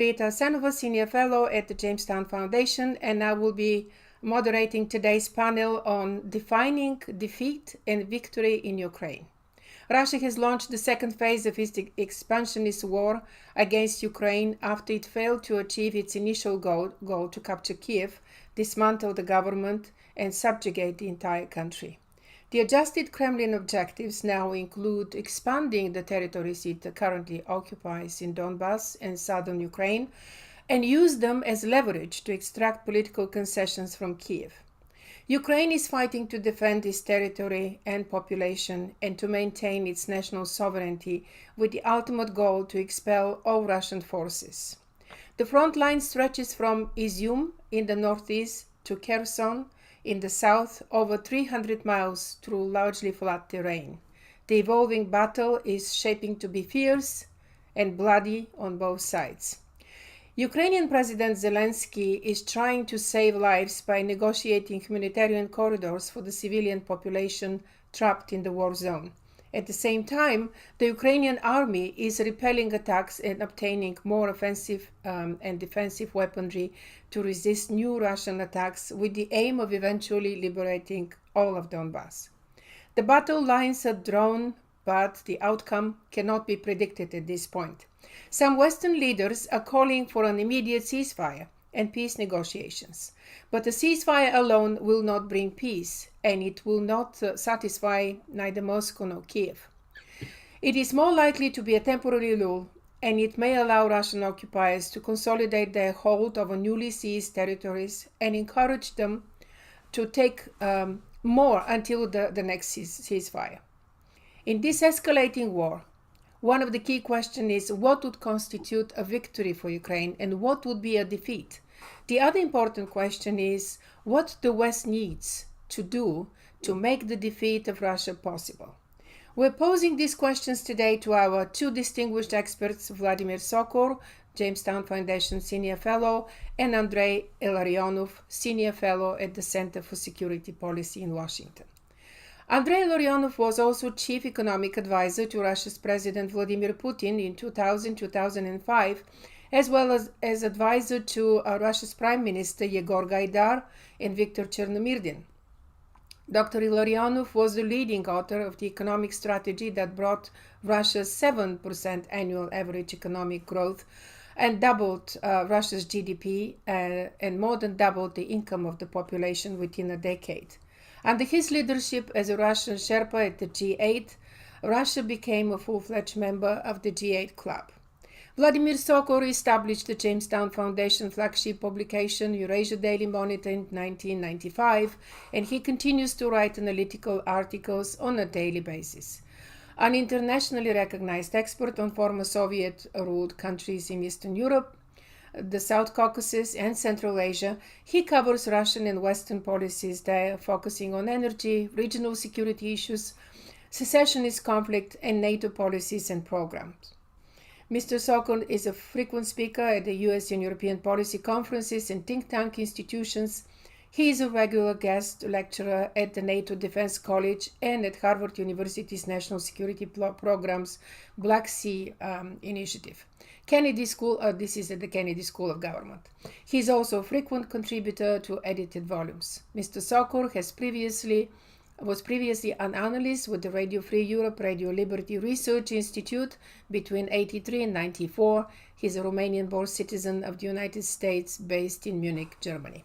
Rita Senova, Senior Fellow at the Jamestown Foundation, and I will be moderating today's panel on defining defeat and victory in Ukraine. Russia has launched the second phase of its expansionist war against Ukraine after it failed to achieve its initial goal to capture Kiev, dismantle the government, and subjugate the entire country. The adjusted Kremlin objectives now include expanding the territories it currently occupies in Donbass and southern Ukraine, and use them as leverage to extract political concessions from Kiev. Ukraine is fighting to defend its territory and population and to maintain its national sovereignty with the ultimate goal to expel all Russian forces. The front line stretches from Izium in the northeast to Kherson in the south, over 300 miles through largely flat terrain. The evolving battle is shaping to be fierce and bloody on both sides. Ukrainian President Zelensky is trying to save lives by negotiating humanitarian corridors for the civilian population trapped in the war zone. At the same time, the Ukrainian army is repelling attacks and obtaining more offensive and defensive weaponry to resist new Russian attacks with the aim of eventually liberating all of Donbass. The battle lines are drawn, but the outcome cannot be predicted at this point. Some Western leaders are calling for an immediate ceasefire and peace negotiations. But a ceasefire alone will not bring peace, and it will not satisfy neither Moscow nor Kiev. It is more likely to be a temporary lull, and it may allow Russian occupiers to consolidate their hold over newly seized territories and encourage them to take more until the next ceasefire. In this escalating war, one of the key questions is what would constitute a victory for Ukraine and what would be a defeat. The other important question is what the West needs to do to make the defeat of Russia possible. We're posing these questions today to our two distinguished experts, Vladimir Sokor, Jamestown Foundation Senior Fellow, and Andrei Illarionov, Senior Fellow at the Center for Security Policy in Washington. Andrei Illarionov was also chief economic advisor to Russia's President Vladimir Putin in 2000-2005, as well as advisor to Russia's Prime Minister Yegor Gaidar and Viktor Chernomyrdin. Dr. Illarionov was the leading author of the economic strategy that brought Russia's 7% annual average economic growth and doubled Russia's GDP and more than doubled the income of the population within a decade. Under his leadership as a Russian Sherpa at the G8, Russia became a full-fledged member of the G8 club. Vladimir Sokor established the Jamestown Foundation flagship publication, Eurasia Daily Monitor, in 1995, and he continues to write analytical articles on a daily basis. An internationally recognized expert on former Soviet-ruled countries in Eastern Europe, the South Caucasus, and Central Asia, he covers Russian and Western policies there, focusing on energy, regional security issues, secessionist conflict, and NATO policies and programs. Mr. Sokol is a frequent speaker at the US and European policy conferences and think tank institutions. He is a regular guest lecturer at the NATO Defense College and at Harvard University's National Security Program's Black Sea Initiative. Kennedy School, this is at the Kennedy School of Government. He is also a frequent contributor to edited volumes. Mr. Sokol was previously an analyst with the Radio Free Europe Radio Liberty Research Institute between 1983 and 1994. He is a Romanian-born citizen of the United States based in Munich, Germany.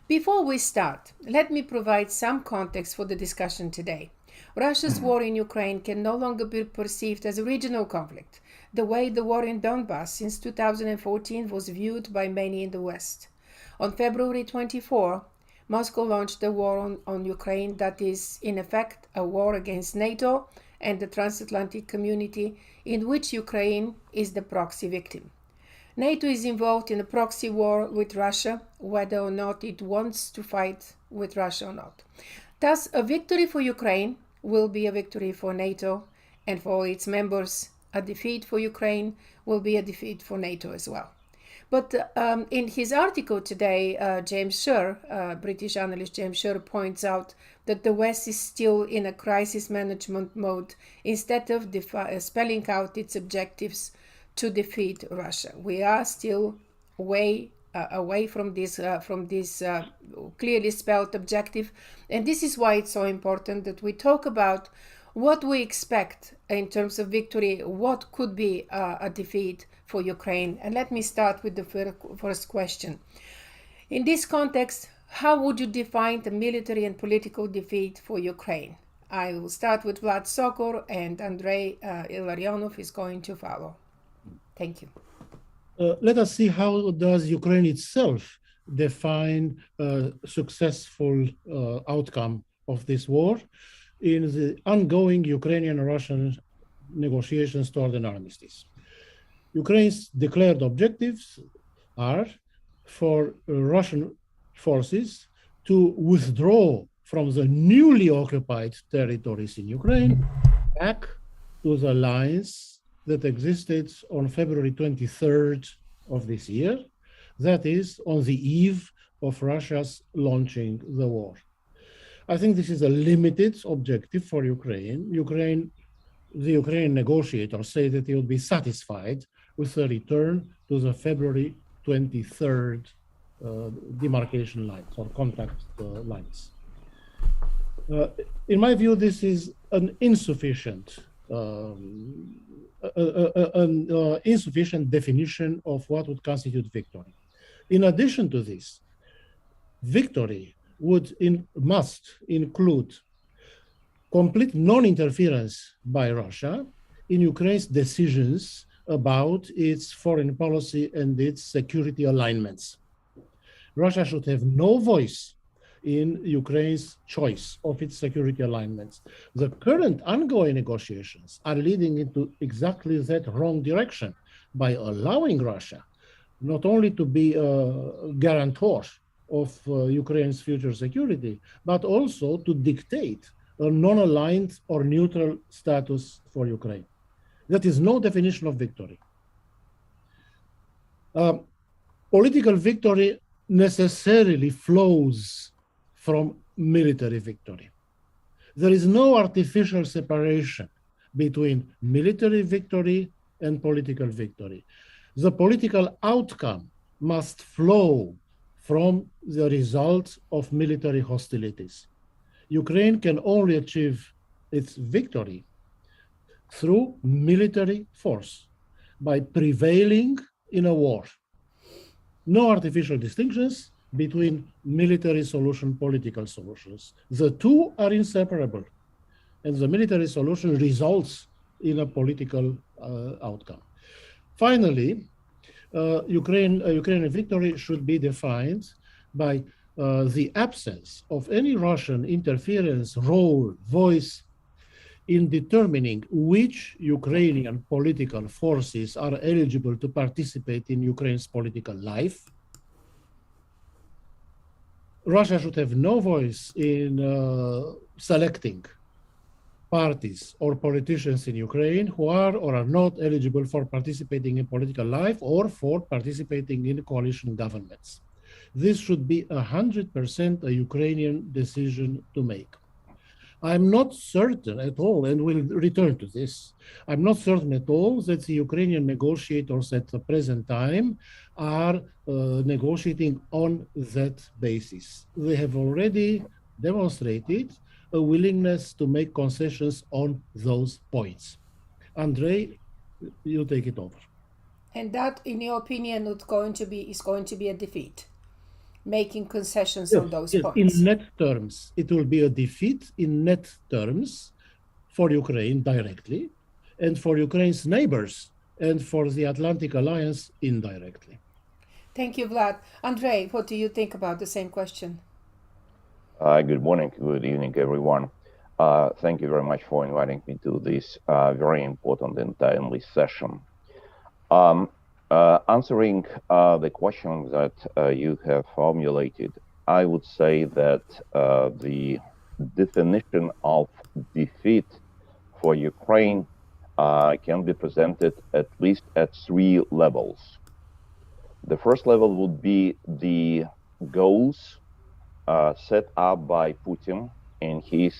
Before we start, let me provide some context for the discussion today. Russia's war in Ukraine can no longer be perceived as a regional conflict, the way the war in Donbass since 2014 was viewed by many in the West. On February 24, Moscow launched a war on Ukraine that is, in effect, a war against NATO and the transatlantic community in which Ukraine is the proxy victim. NATO is involved in a proxy war with Russia, whether or not it wants to fight with Russia or not. Thus, a victory for Ukraine will be a victory for NATO and for all its members. A defeat for Ukraine will be a defeat for NATO as well. But in his article today, James Sherr, British analyst James Sherr, points out that the West is still in a crisis management mode instead of spelling out its objectives to defeat Russia. We are still way away from this clearly spelled objective, and this is why it's so important that we talk about what we expect in terms of victory, what could be a defeat for Ukraine. And let me start with the first question. In this context, how would you define the military and political defeat for Ukraine? I will start with Vlad Sokor, and Andrei Illarionov is going to follow. Thank you. Let us see how does Ukraine itself define a successful outcome of this war in the ongoing Ukrainian-Russian negotiations toward an armistice. Ukraine's declared objectives are for Russian forces to withdraw from the newly occupied territories in Ukraine back to the lines that existed on February 23rd of this year, that is, on the eve of Russia's launching the war. I think this is a limited objective for Ukraine. The Ukrainian negotiators say that they will be satisfied with a return to the February 23rd demarcation lines or contact lines. In my view, this is an insufficient definition of what would constitute victory. In addition to this, victory must include complete non-interference by Russia in Ukraine's decisions about its foreign policy and its security alignments. Russia should have no voice in Ukraine's choice of its security alignments. The current ongoing negotiations are leading into exactly that wrong direction by allowing Russia not only to be a guarantor of Ukraine's future security, but also to dictate a non-aligned or neutral status for Ukraine. That is no definition of victory. Political victory necessarily flows from military victory. There is no artificial separation between military victory and political victory. The political outcome must flow from the result of military hostilities. Ukraine can only achieve its victory through military force by prevailing in a war. No artificial distinctions between military solution, political solutions. The two are inseparable, and the military solution results in a political outcome. Finally, Ukrainian victory should be defined by the absence of any Russian interference, role, voice in determining which Ukrainian political forces are eligible to participate in Ukraine's political life. Russia should have no voice in selecting parties or politicians in Ukraine who are or are not eligible for participating in political life or for participating in coalition governments. This should be 100% a Ukrainian decision to make. I'm not certain at all, and we'll return to this, I'm not certain at all that the Ukrainian negotiators at the present time are negotiating on that basis. They have already demonstrated a willingness to make concessions on those points. Andrei, you take it over. And that, in your opinion, is going to be a defeat, making concessions on those points. In net terms, it will be a defeat in net terms for Ukraine directly, and for Ukraine's neighbors, and for the Atlantic Alliance indirectly. Thank you, Vlad. Andrei, what do you think about the same question? Good morning, good evening, everyone. Thank you very much for inviting me to this very important and timely session. Answering the question that you have formulated, I would say that the definition of defeat for Ukraine can be presented at least at three levels. The first level would be the goals set up by Putin in his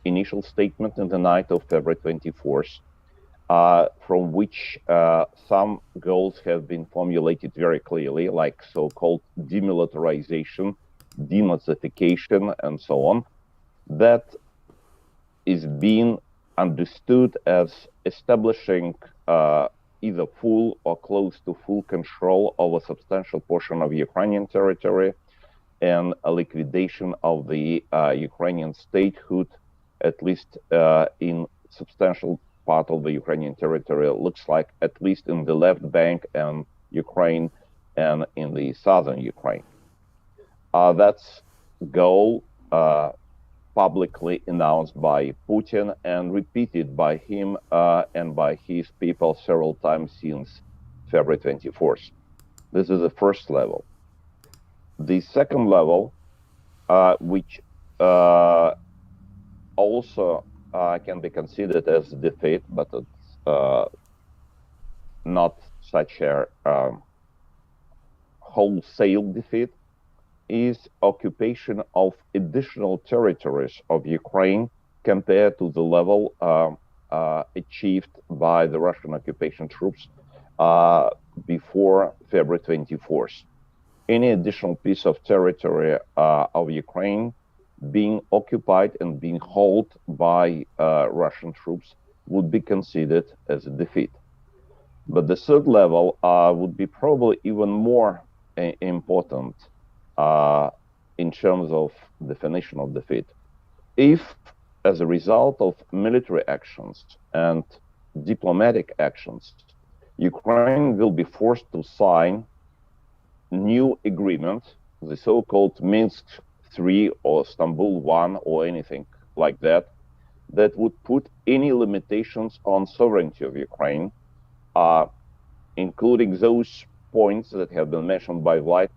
initial statement on the night of February 24th, from which some goals have been formulated very clearly, like so-called demilitarization, denazification, and so on. That is being understood as establishing either full or close to full control of a substantial portion of Ukrainian territory and a liquidation of the Ukrainian statehood, at least in substantial part of the Ukrainian territory, looks like, at least in the left bank and Ukraine and in the southern Ukraine. That's goal publicly announced by Putin and repeated by him and by his people several times since February 24th. This is the first level. The second level, which also can be considered as defeat, but it's not such a wholesale defeat, is occupation of additional territories of Ukraine compared to the level achieved by the Russian occupation troops before February 24th. Any additional piece of territory of Ukraine being occupied and being held by Russian troops would be considered as a defeat. But the third level would be probably even more important in terms of definition of defeat. If, as a result of military actions and diplomatic actions, Ukraine will be forced to sign new agreement, the so-called Minsk Three or Istanbul One or anything like that, that would put any limitations on sovereignty of Ukraine, including those points that have been mentioned by Vlad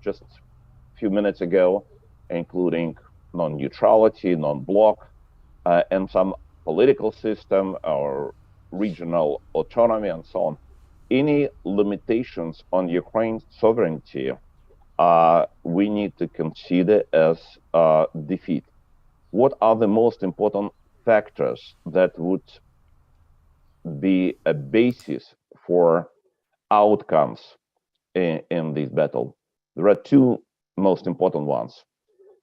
just a few minutes ago, including non-neutrality, non-bloc, and some political system or regional autonomy and so on. Any limitations on Ukraine's sovereignty, we need to consider as defeat. What are the most important factors that would be a basis for outcomes in this battle? There are two most important ones.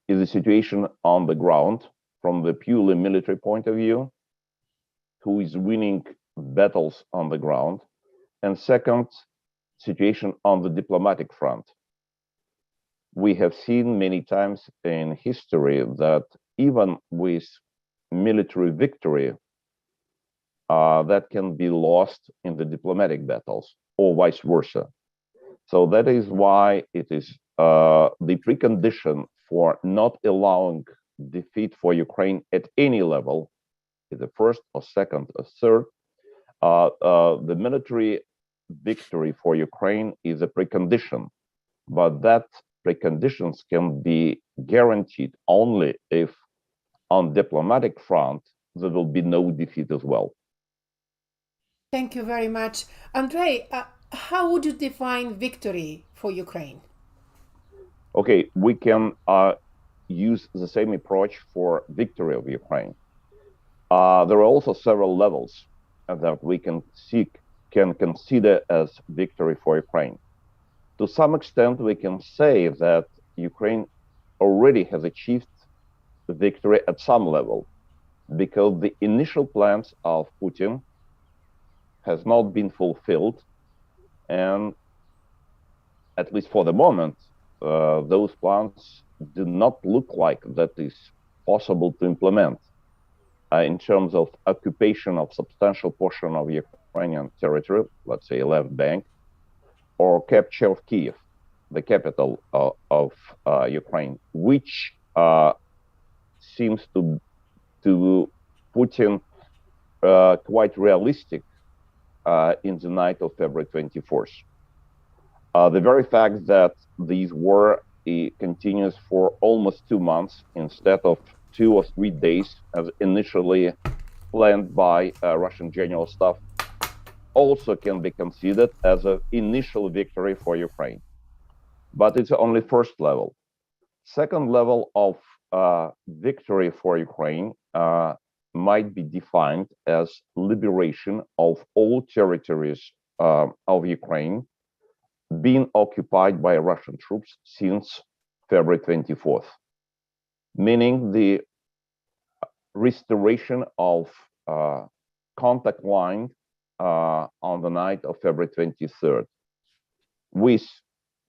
Is the situation on the ground from the purely military point of view, who is winning battles on the ground, and second, situation on the diplomatic front. We have seen many times in history that even with military victory, that can be lost in the diplomatic battles or vice versa. So that is why it is the precondition for not allowing defeat for Ukraine at any level, the first or second or third. The military victory for Ukraine is a precondition, but that preconditions can be guaranteed only if on diplomatic front there will be no defeat as well. Thank you very much. Andrei, how would you define victory for Ukraine? Okay, we can use the same approach for victory of Ukraine. There are also several levels that we can consider as victory for Ukraine. To some extent, we can say that Ukraine already has achieved the victory at some level, because the initial plans of Putin has not been fulfilled, and at least for the moment, those plans do not look like that is possible to implement in terms of occupation of substantial portion of Ukrainian territory, let's say left bank, or capture of Kiev, the capital of Ukraine, which seems to Putin quite realistic in the night of February 24th. The very fact that this war continues for almost 2 months instead of 2 or 3 days as initially planned by Russian General Staff also can be considered as an initial victory for Ukraine. But it's only first level. Second level of victory for Ukraine might be defined as liberation of all territories of Ukraine being occupied by Russian troops since February 24th, meaning the restoration of contact line on the night of February 23rd with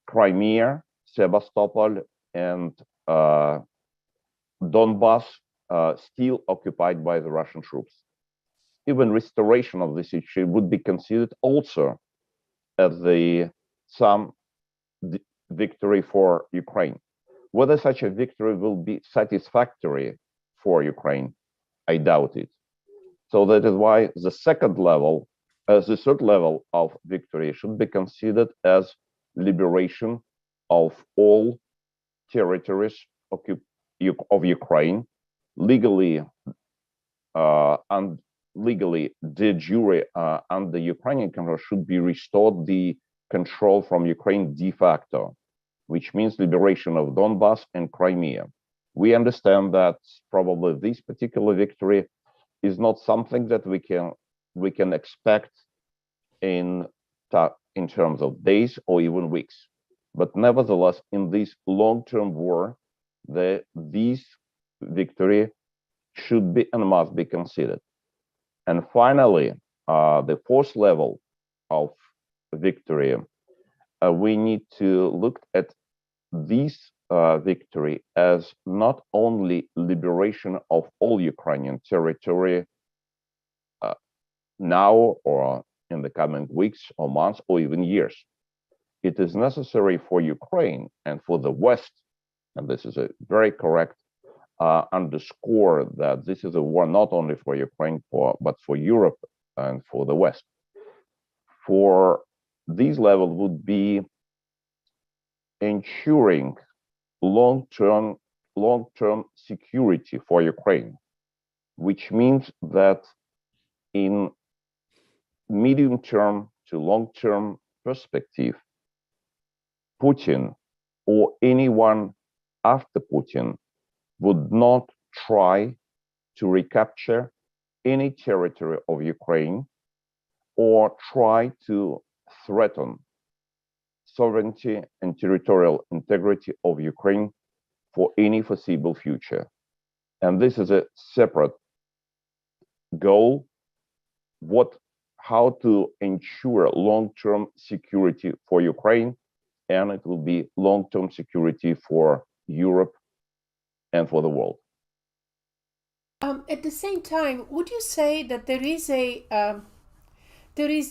Crimea, Sevastopol, and Donbass still occupied by the Russian troops. Even restoration of this issue would be considered also as some victory for Ukraine. Whether such a victory will be satisfactory for Ukraine, I doubt it. So that is why the third level of victory should be considered as liberation of all territories of Ukraine, legally and legally de jure under Ukrainian control should be restored the control from Ukraine de facto, which means liberation of Donbass and Crimea. We understand that probably this particular victory is not something that we can expect in terms of days or even weeks. But nevertheless, in this long-term war, this victory should be and must be considered. And finally, the fourth level of victory, we need to look at this victory as not only liberation of all Ukrainian territory now or in the coming weeks or months or even years. It is necessary for Ukraine and for the West, and this is a very correct underscore that this is a war not only for Ukraine, but for Europe and for the West. For this level would be ensuring long-term security for Ukraine, which means that in medium-term to long-term perspective, Putin or anyone after Putin would not try to recapture any territory of Ukraine or try to threaten sovereignty and territorial integrity of Ukraine for any foreseeable future. And this is a separate goal, how to ensure long-term security for Ukraine, and it will be long-term security for Europe and for the world. At the same time, would you say that there is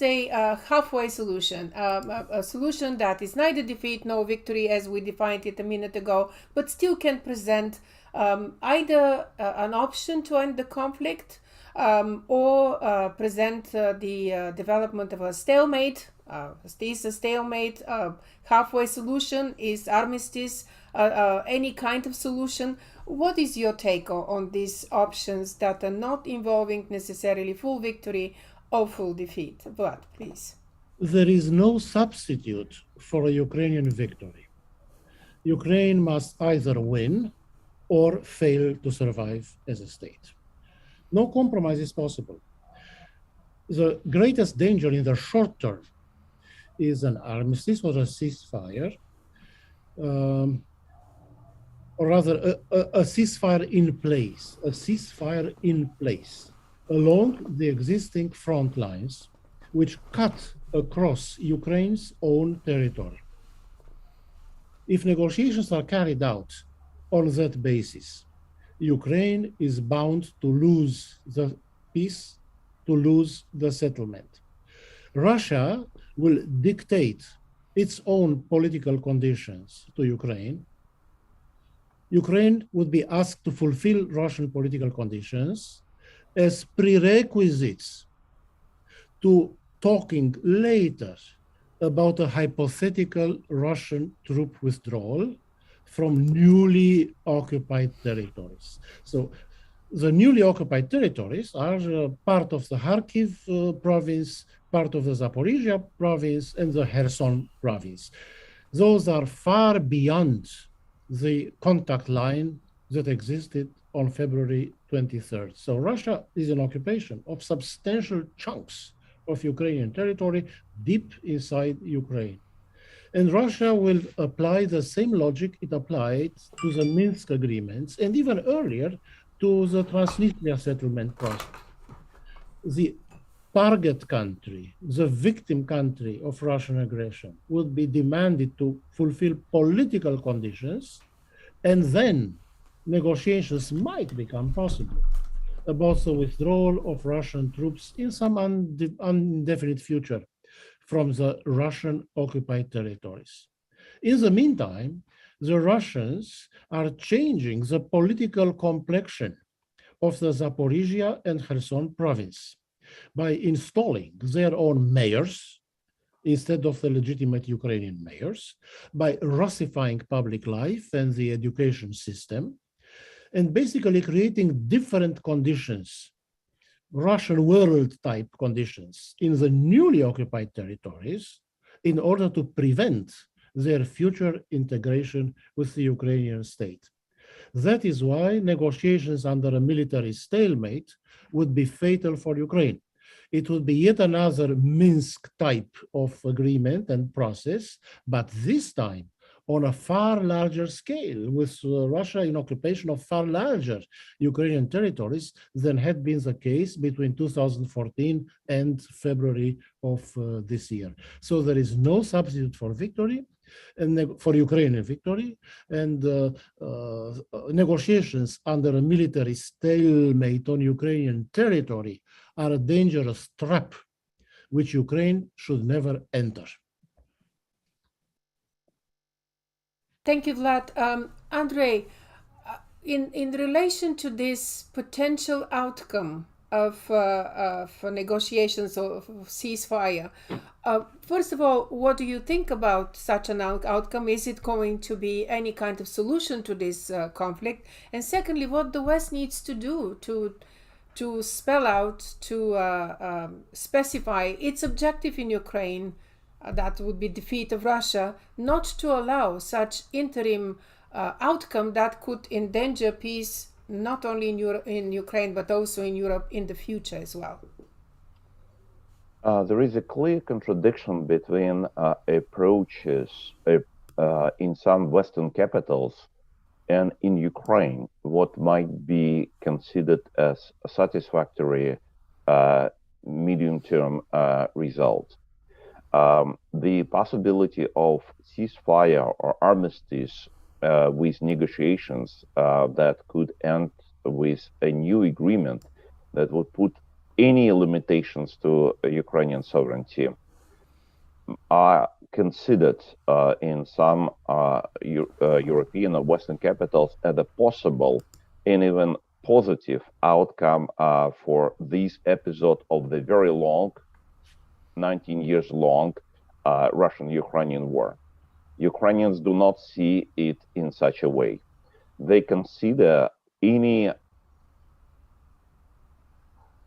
a halfway solution, a solution that is neither defeat nor victory as we defined it a minute ago, but still can present either an option to end the conflict or present the development of a stalemate? Is a stalemate halfway solution? Is armistice any kind of solution? What is your take on these options that are not involving necessarily full victory or full defeat? Vlad, please. There is no substitute for a Ukrainian victory. Ukraine must either win or fail to survive as a state. No compromise is possible. The greatest danger in the short term is an armistice or a ceasefire, or rather a ceasefire in place, along the existing front lines, which cut across Ukraine's own territory. If negotiations are carried out on that basis, Ukraine is bound to lose the peace, to lose the settlement. Russia will dictate its own political conditions to Ukraine. Ukraine would be asked to fulfill Russian political conditions as prerequisites to talking later about a hypothetical Russian troop withdrawal from newly occupied territories. So the newly occupied territories are part of the Kharkiv province, part of the Zaporizhia province, and the Kherson province. Those are far beyond the contact line that existed on February 23rd. So Russia is in occupation of substantial chunks of Ukrainian territory deep inside Ukraine. And Russia will apply the same logic it applied to the Minsk agreements and even earlier to the Transnistria settlement process. The target country, the victim country of Russian aggression, would be demanded to fulfill political conditions, and then negotiations might become possible about the withdrawal of Russian troops in some indefinite future from the Russian occupied territories. In the meantime, the Russians are changing the political complexion of the Zaporizhia and Kherson province by installing their own mayors instead of the legitimate Ukrainian mayors, by Russifying public life and the education system, and basically creating different conditions, Russian world-type conditions in the newly occupied territories in order to prevent their future integration with the Ukrainian state. That is why negotiations under a military stalemate would be fatal for Ukraine. It would be yet another Minsk type of agreement and process, but this time on a far larger scale, with Russia in occupation of far larger Ukrainian territories than had been the case between 2014 and February of this year. So there is no substitute for victory, and for Ukrainian victory, and negotiations under a military stalemate on Ukrainian territory are a dangerous trap which Ukraine should never enter. Thank you, Vlad. Andrei, in relation to this potential outcome of negotiations of ceasefire, first of all, what do you think about such an outcome? Is it going to be any kind of solution to this conflict? And secondly, what the West needs to do to spell out, to specify its objective in Ukraine, that would be defeat of Russia, not to allow such interim outcome that could endanger peace not only in Ukraine but also in Europe in the future as well. There is a clear contradiction between approaches in some Western capitals and in Ukraine, what might be considered as a satisfactory medium-term result. The possibility of ceasefire or armistice with negotiations that could end with a new agreement that would put any limitations to Ukrainian sovereignty are considered in some European or Western capitals as a possible and even positive outcome for this episode of the very long 19 years long Russian-Ukrainian war. Ukrainians do not see it in such a way. They consider any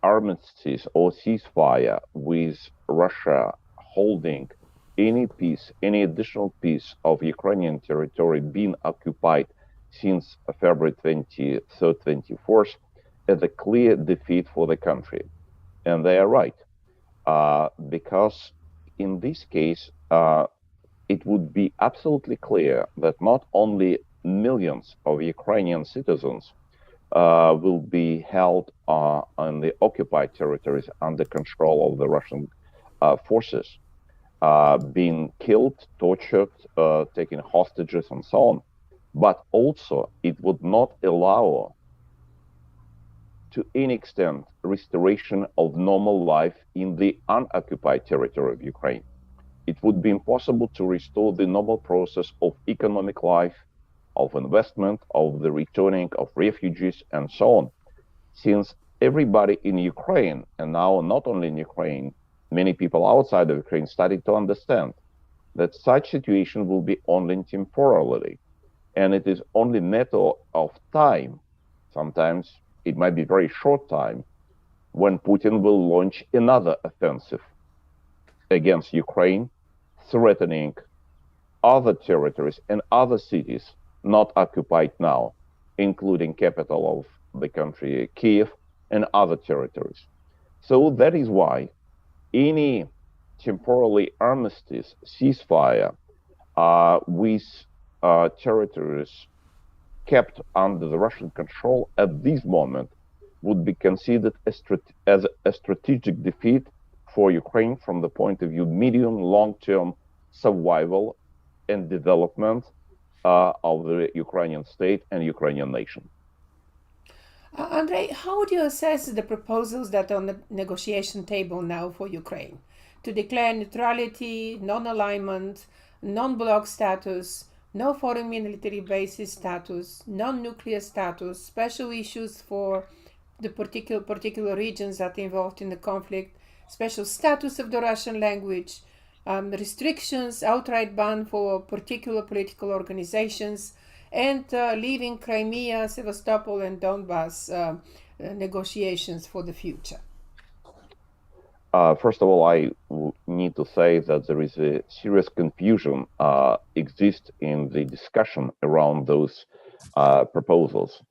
armistice or ceasefire with Russia holding any piece, any additional piece of Ukrainian territory being occupied since February 23rd, 24th, as a clear defeat for the country. And they are right. Because in this case, it would be absolutely clear that not only millions of Ukrainian citizens will be held on the occupied territories under control of the Russian forces, being killed, tortured, taken hostages, and so on, but also it would not allow to any extent restoration of normal life in the unoccupied territory of Ukraine. It would be impossible to restore the normal process of economic life, of investment, of the returning of refugees, and so on, since everybody in Ukraine, and now not only in Ukraine, many people outside of Ukraine started to understand that such situation will be only temporarily, and it is only a matter of time, sometimes it might be very short time, when Putin will launch another offensive against Ukraine, threatening other territories and other cities not occupied now, including capital of the country Kiev, and other territories. So that is why any temporary armistice, ceasefire, with territories kept under the Russian control at this moment would be considered as a strategic defeat for Ukraine from the point of view medium, long-term survival and development of the Ukrainian state and Ukrainian nation. Andrei, how would you assess the proposals that are on the negotiation table now for Ukraine? To declare neutrality, non-alignment, non-bloc status, no foreign military bases status, non-nuclear status, special issues for the particular regions that are involved in the conflict, special status of the Russian language, restrictions, outright ban for particular political organizations, and leaving Crimea, Sevastopol, and Donbass negotiations for the future? First of all, I need to say that there is a serious confusion exists in the discussion around those proposals.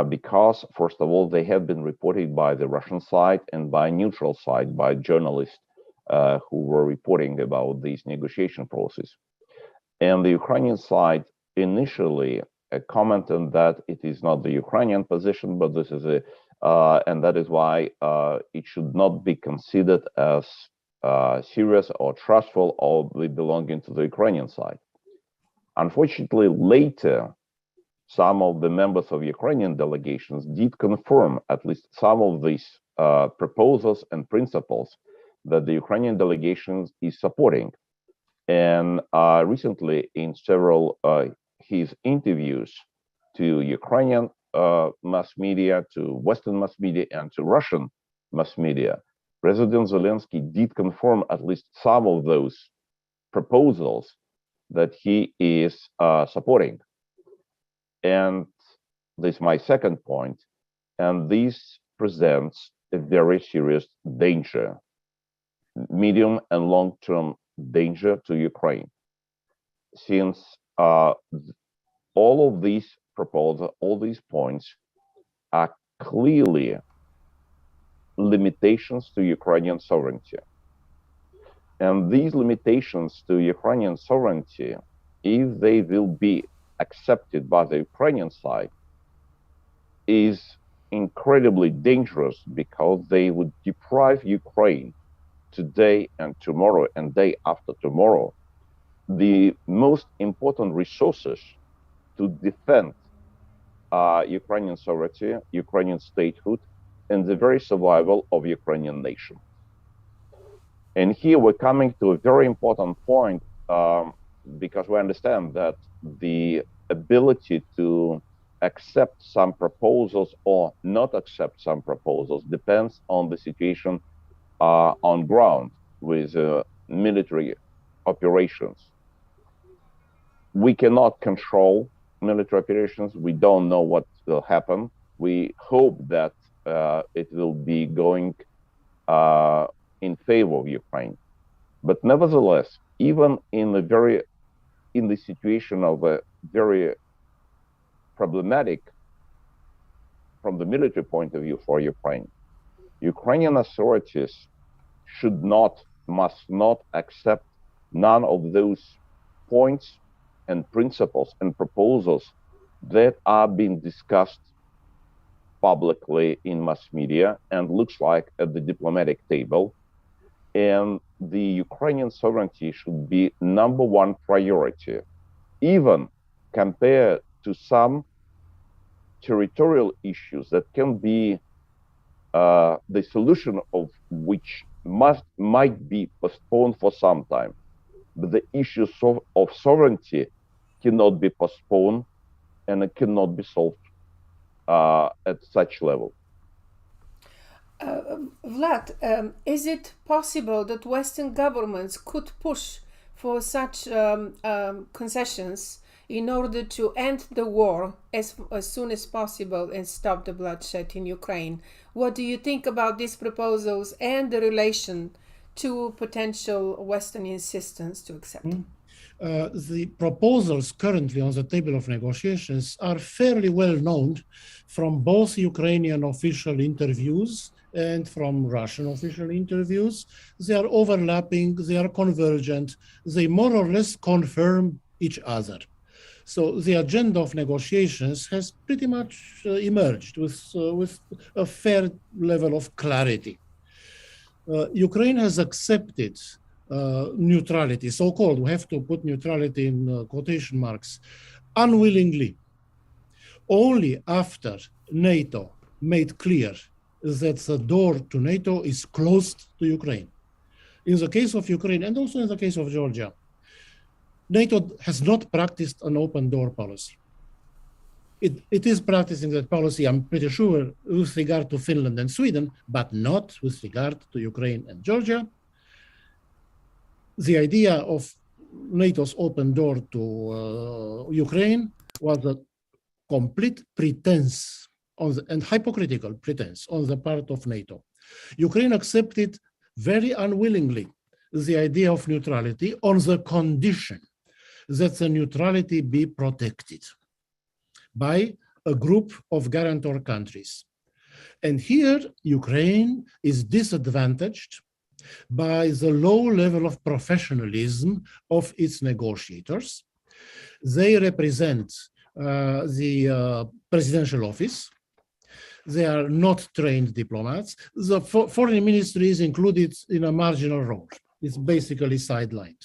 Because, first of all, they have been reported by the Russian side and by neutral side, by journalists who were reporting about this negotiation process. And the Ukrainian side initially commented that it is not the Ukrainian position, but this is and that is why it should not be considered as serious or trustful or belonging to the Ukrainian side. Unfortunately, later, some of the members of Ukrainian delegations did confirm at least some of these proposals and principles that the Ukrainian delegation is supporting. And recently, in several his interviews to Ukrainian mass media, to Western mass media, and to Russian mass media, President Zelensky did confirm at least some of those proposals that he is supporting. And this is my second point, and this presents a very serious danger, medium and long-term danger to Ukraine, since all of these proposals, all these points are clearly limitations to Ukrainian sovereignty. And these limitations to Ukrainian sovereignty, if they will be accepted by the Ukrainian side, is incredibly dangerous because they would deprive Ukraine today and tomorrow and day after tomorrow the most important resources to defend Ukrainian sovereignty, Ukrainian statehood, and the very survival of Ukrainian nation. And here we're coming to a very important point because we understand that the ability to accept some proposals or not accept some proposals depends on the situation on ground with military operations. We cannot control military operations. We don't know what will happen. We hope that it will be going in favor of Ukraine. But nevertheless, even in the situation of a very problematic from the military point of view for Ukraine, Ukrainian authorities must not accept none of those points and principles and proposals that are being discussed publicly in mass media and looks like at the diplomatic table. And the Ukrainian sovereignty should be number one priority, even compared to some territorial issues that can be the solution of which might be postponed for some time. But the issues of sovereignty cannot be postponed and it cannot be solved at such level. Vlad, is it possible that Western governments could push for such concessions in order to end the war as soon as possible and stop the bloodshed in Ukraine? What do you think about these proposals and the relation to potential Western insistence to accept them? The proposals currently on the table of negotiations are fairly well known from both Ukrainian official interviews and from Russian official interviews. They are overlapping, they are convergent, they more or less confirm each other. So the agenda of negotiations has pretty much emerged with a fair level of clarity. Ukraine has accepted neutrality, so-called, we have to put neutrality in quotation marks, unwillingly, only after NATO made clear that the door to NATO is closed to Ukraine. In the case of Ukraine, and also in the case of Georgia, NATO has not practiced an open door policy. It is practicing that policy, I'm pretty sure, with regard to Finland and Sweden, but not with regard to Ukraine and Georgia. The idea of NATO's open door to Ukraine was a complete pretense and hypocritical pretense on the part of NATO. Ukraine accepted very unwillingly the idea of neutrality on the condition that the neutrality be protected by a group of guarantor countries. And here, Ukraine is disadvantaged by the low level of professionalism of its negotiators. They represent the presidential office. They are not trained diplomats. The foreign ministry is included in a marginal role. It's basically sidelined.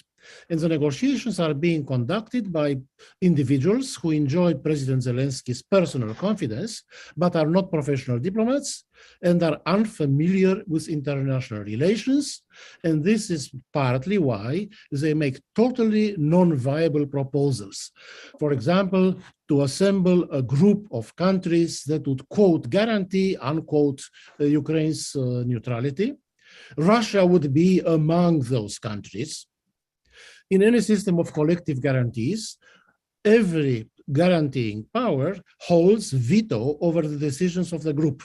And the negotiations are being conducted by individuals who enjoy President Zelensky's personal confidence, but are not professional diplomats and are unfamiliar with international relations. And this is partly why they make totally non-viable proposals. For example, to assemble a group of countries that would, quote, guarantee, unquote, Ukraine's neutrality. Russia would be among those countries. In any system of collective guarantees, every guaranteeing power holds veto over the decisions of the group.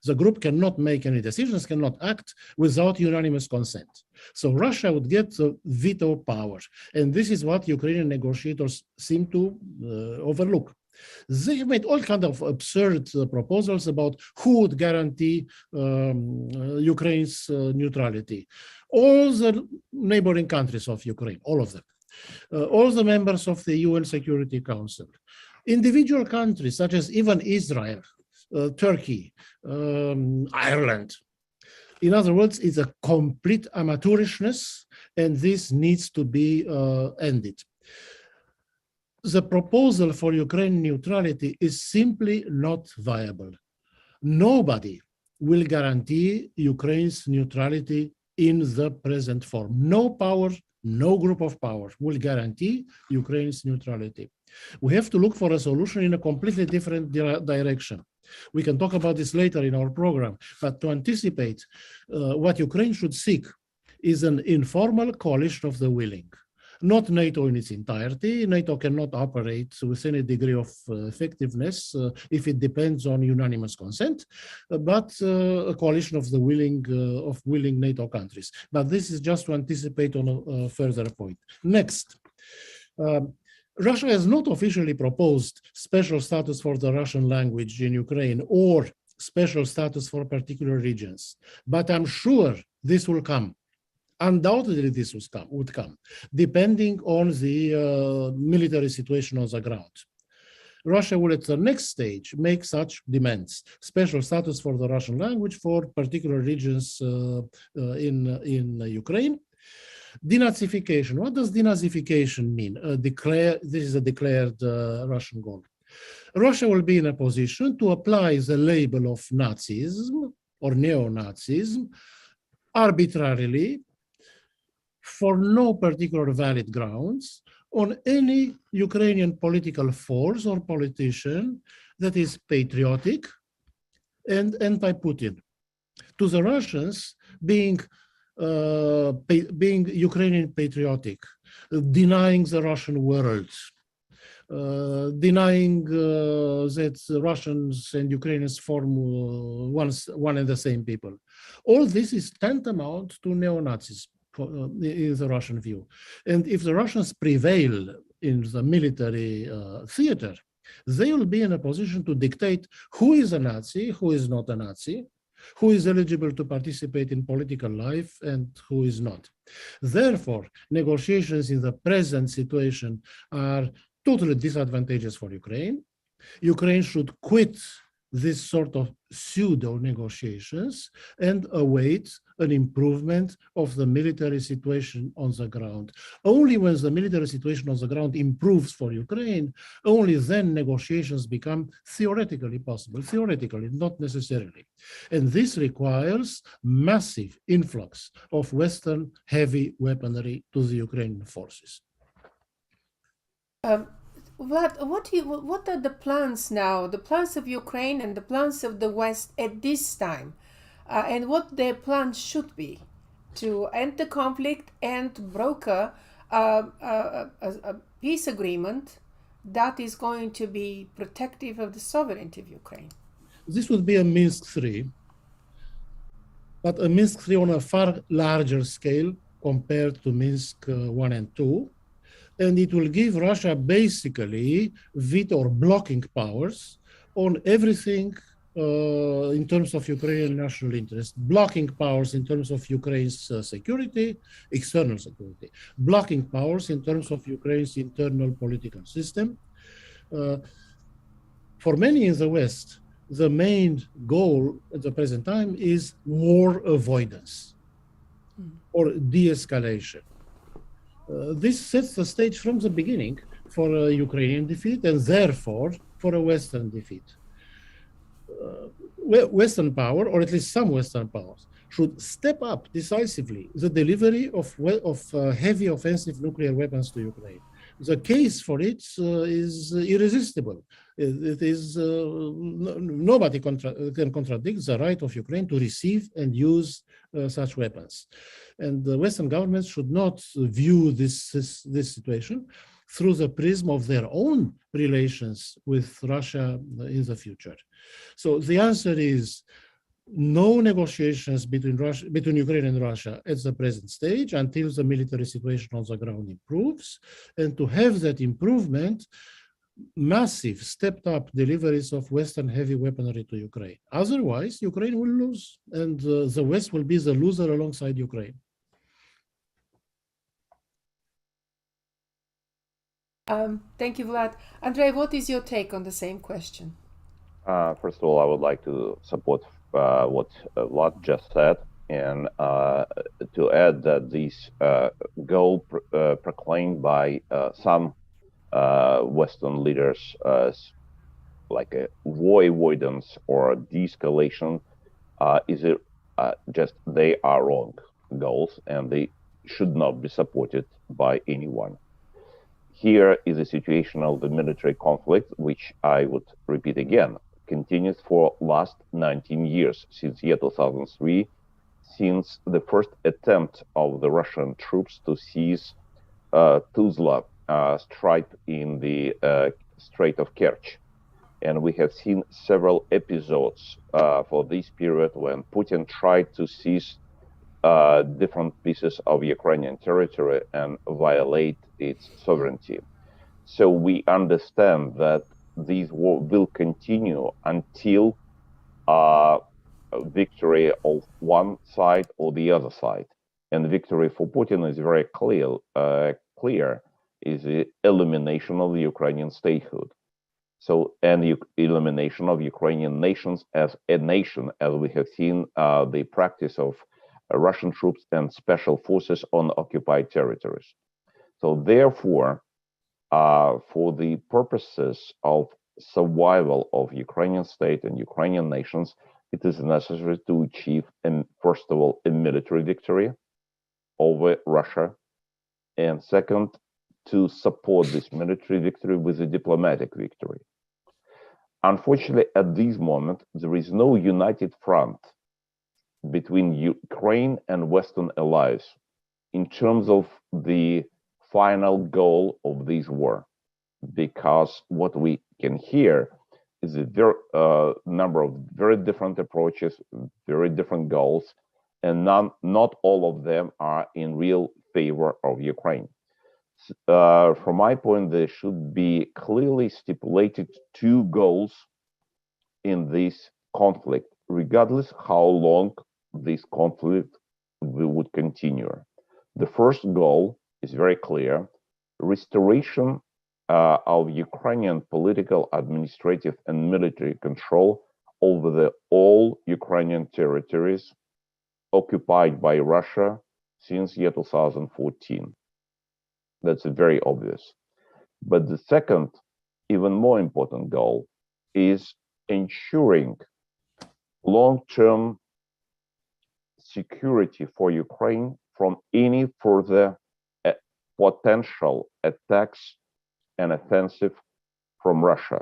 The group cannot make any decisions, cannot act without unanimous consent. So Russia would get the veto power. And this is what Ukrainian negotiators seem to overlook. They have made all kinds of absurd proposals about who would guarantee Ukraine's neutrality. All the neighboring countries of Ukraine, all of them, all the members of the UN Security Council, individual countries such as even Israel, Turkey, Ireland. In other words, it's a complete amateurishness, and this needs to be ended. The proposal for Ukraine neutrality is simply not viable. Nobody will guarantee Ukraine's neutrality in the present form. No power, no group of power will guarantee Ukraine's neutrality. We have to look for a solution in a completely different direction. We can talk about this later in our program, but to anticipate what Ukraine should seek is an informal coalition of the willing. Not NATO in its entirety. NATO cannot operate with any degree of effectiveness if it depends on unanimous consent, but a coalition of the willing NATO countries. But this is just to anticipate on a further point. Next, Russia has not officially proposed special status for the Russian language in Ukraine or special status for particular regions, but I'm sure this will come. Undoubtedly, this would come, depending on the military situation on the ground. Russia will, at the next stage, make such demands: special status for the Russian language for particular regions in Ukraine. Denazification. What does denazification mean? This is a declared Russian goal. Russia will be in a position to apply the label of Nazism or neo-Nazism arbitrarily, for no particular valid grounds, on any Ukrainian political force or politician that is patriotic and anti-Putin. To the Russians, being Ukrainian patriotic, denying the Russian world, denying that Russians and Ukrainians form one and the same people. All this is tantamount to neo-Nazism. in the Russian view. And if the Russians prevail in the military theater, they will be in a position to dictate who is a Nazi, who is not a Nazi, who is eligible to participate in political life and who is not. Therefore, negotiations in the present situation are totally disadvantageous for Ukraine. Ukraine should quit this sort of pseudo negotiations and await an improvement of the military situation on the ground. Only when the military situation on the ground improves for Ukraine, only then negotiations become theoretically possible, theoretically, not necessarily. And this requires massive influx of Western heavy weaponry to the Ukrainian forces. What are the plans now, the plans of Ukraine and the plans of the West at this time, and what their plans should be to end the conflict and broker a peace agreement that is going to be protective of the sovereignty of Ukraine? This would be a Minsk Three, but a Minsk Three on a far larger scale compared to Minsk 1 and 2. And it will give Russia basically veto or blocking powers on everything in terms of Ukrainian national interest, blocking powers in terms of Ukraine's security, external security, blocking powers in terms of Ukraine's internal political system. For many in the West, the main goal at the present time is war avoidance or de-escalation. This sets the stage from the beginning for a Ukrainian defeat and therefore for a Western defeat. Western power, or at least some Western powers, should step up decisively the delivery of heavy offensive nuclear weapons to Ukraine. The case for it is irresistible. It is nobody can contradict the right of Ukraine to receive and use such weapons. And the Western governments should not view this situation through the prism of their own relations with Russia in the future. So the answer is no negotiations between Ukraine and Russia at the present stage until the military situation on the ground improves, and to have that improvement, massive stepped up deliveries of Western heavy weaponry to Ukraine. Otherwise, Ukraine will lose, and the West will be the loser alongside Ukraine. Thank you, Vlad. Andrei, what is your take on the same question? First of all, I would like to support what Vlad just said, and to add that this goal proclaimed by some Western leaders as like a war avoidance or de-escalation is just they are wrong goals, and they should not be supported by anyone. Here is a situation of the military conflict, which I would repeat again, continues for last 19 years, since year 2003, since the first attempt of the Russian troops to seize Tuzla Strait in the Strait of Kerch. And we have seen several episodes for this period when Putin tried to seize different pieces of Ukrainian territory and violate its sovereignty. So we understand that these war will continue until victory of one side or the other side. And victory for Putin is very clear is the elimination of the Ukrainian statehood. So, and the elimination of Ukrainian nations as a nation, as we have seen the practice of Russian troops and special forces on occupied territories. So therefore, for the purposes of survival of Ukrainian state and Ukrainian nations, it is necessary to achieve, first of all, a military victory over Russia, and second, to support this military victory with a diplomatic victory. Unfortunately, at this moment, there is no united front between Ukraine and Western allies in terms of the final goal of this war, because what we can hear is a number of very different approaches, very different goals, and not all of them are in real favor of Ukraine. From my point, there should be clearly stipulated two goals in this conflict, regardless how long this conflict would continue. The first goal is very clear: restoration of Ukrainian political, administrative, and military control over all Ukrainian territories occupied by Russia since year 2014. That's very obvious. But the second, even more important goal is ensuring long-term security for Ukraine from any further potential attacks and offensive from Russia,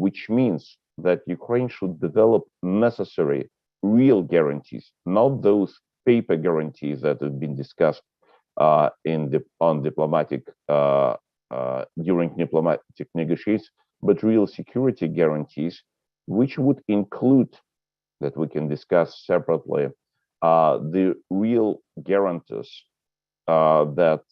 which means that Ukraine should develop necessary real guarantees, not those paper guarantees that have been discussed during diplomatic negotiations, but real security guarantees, which would include, that we can discuss separately, the real guarantees that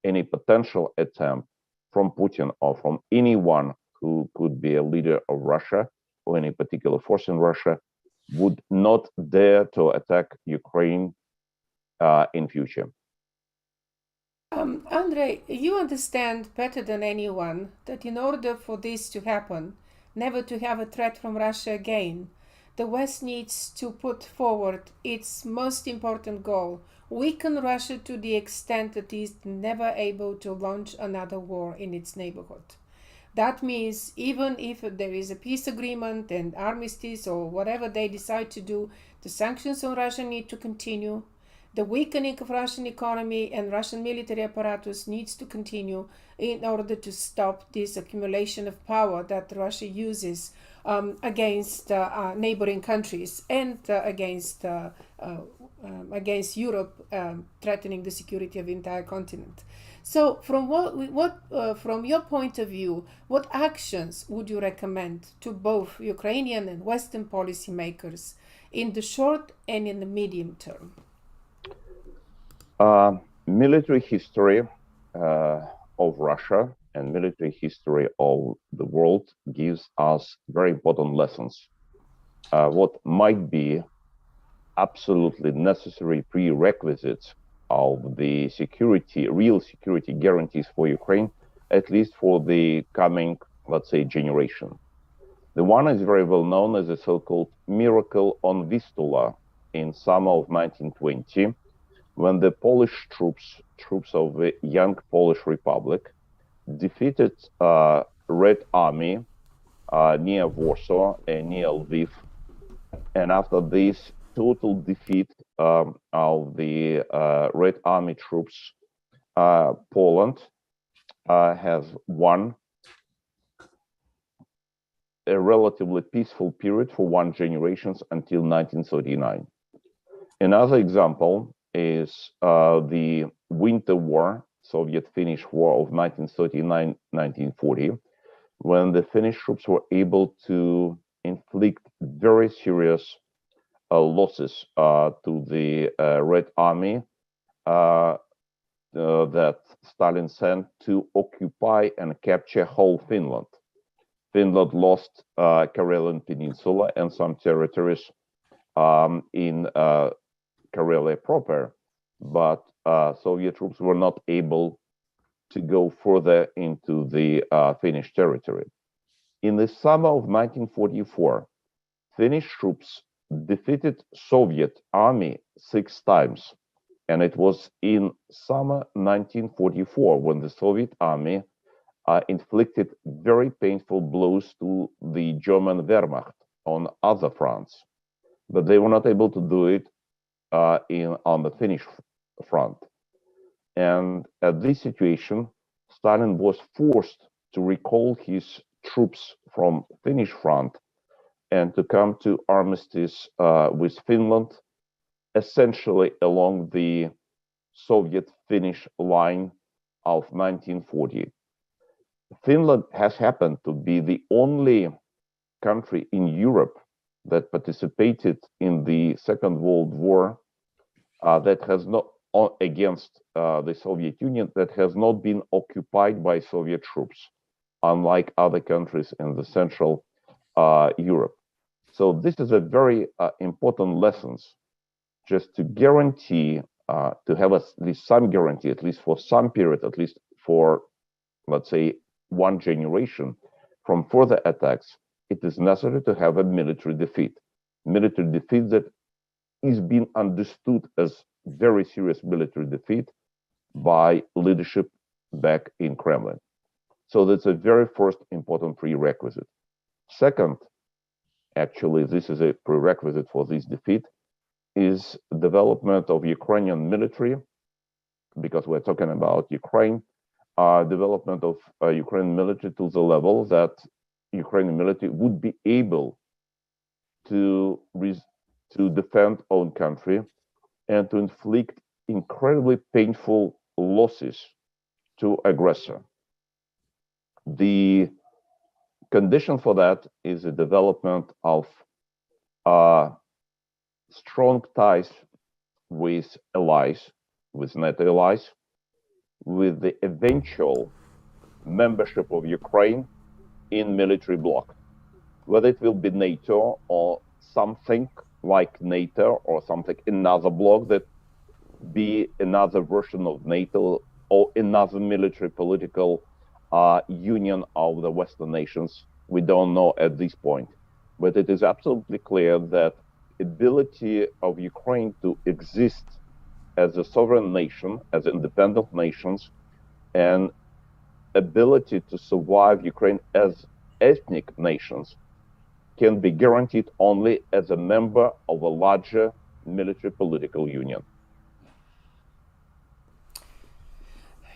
any potential attempt from Putin or from anyone who could be a leader of Russia or any particular force in Russia would not dare to attack Ukraine in future. Andrei, you understand better than anyone that in order for this to happen, never to have a threat from Russia again, the West needs to put forward its most important goal: weaken Russia to the extent that it is never able to launch another war in its neighborhood. That means even if there is a peace agreement and armistice or whatever they decide to do, the sanctions on Russia need to continue. The weakening of Russian economy and Russian military apparatus needs to continue in order to stop this accumulation of power that Russia uses against neighboring countries and against Europe, threatening the security of the entire continent. So, from from your point of view, what actions would you recommend to both Ukrainian and Western policymakers in the short and in the medium term? Military history of Russia and military history of the world gives us very important lessons. What might be absolutely necessary prerequisites of the real security guarantees for Ukraine, at least for the coming, let's say, generation. The one is very well known as the so-called miracle on Vistula in summer of 1920, when the Polish troops of the young Polish Republic, defeated Red Army near Warsaw and near Lviv, and after this total defeat of the Red Army troops, Poland has won a relatively peaceful period for one generation until 1939. Another example is the Winter War, Soviet-Finnish War of 1939-1940, when the Finnish troops were able to inflict very serious losses to the Red Army that Stalin sent to occupy and capture whole Finland. Finland lost Karelian Peninsula and some territories in Karelia proper, but Soviet troops were not able to go further into the Finnish territory. In the summer of 1944, Finnish troops defeated Soviet army 6 times, and it was in summer 1944 when the Soviet army inflicted very painful blows to the German Wehrmacht on other fronts, but they were not able to do it on the Finnish front. And at this situation, Stalin was forced to recall his troops from Finnish front and to come to armistice with Finland, essentially along the Soviet-Finnish line of 1940. Finland has happened to be the only country in Europe that participated in the Second World War that has not against the Soviet Union that has not been occupied by Soviet troops, unlike other countries in the Central Europe. So this is a very important lessons, just to guarantee, to have at least some guarantee, at least for some period, at least for, let's say, one generation, from further attacks. It is necessary to have a military defeat that is being understood as very serious military defeat by leadership back in Kremlin. So that's a very first important prerequisite. Second, actually, this is a prerequisite for this defeat, is development of Ukrainian military, because we're talking about Ukraine, development of Ukrainian military to the level that Ukrainian military would be able to defend own country and to inflict incredibly painful losses to aggressor. The condition for that is the development of strong ties with allies, with NATO allies, with the eventual membership of Ukraine in military bloc, whether it will be NATO or something like NATO or something another bloc that be another version of NATO or another military political union of the Western nations. We don't know at this point, but it is absolutely clear that ability of Ukraine to exist as a sovereign nation, as independent nations, and ability to survive Ukraine as ethnic nations can be guaranteed only as a member of a larger military political union.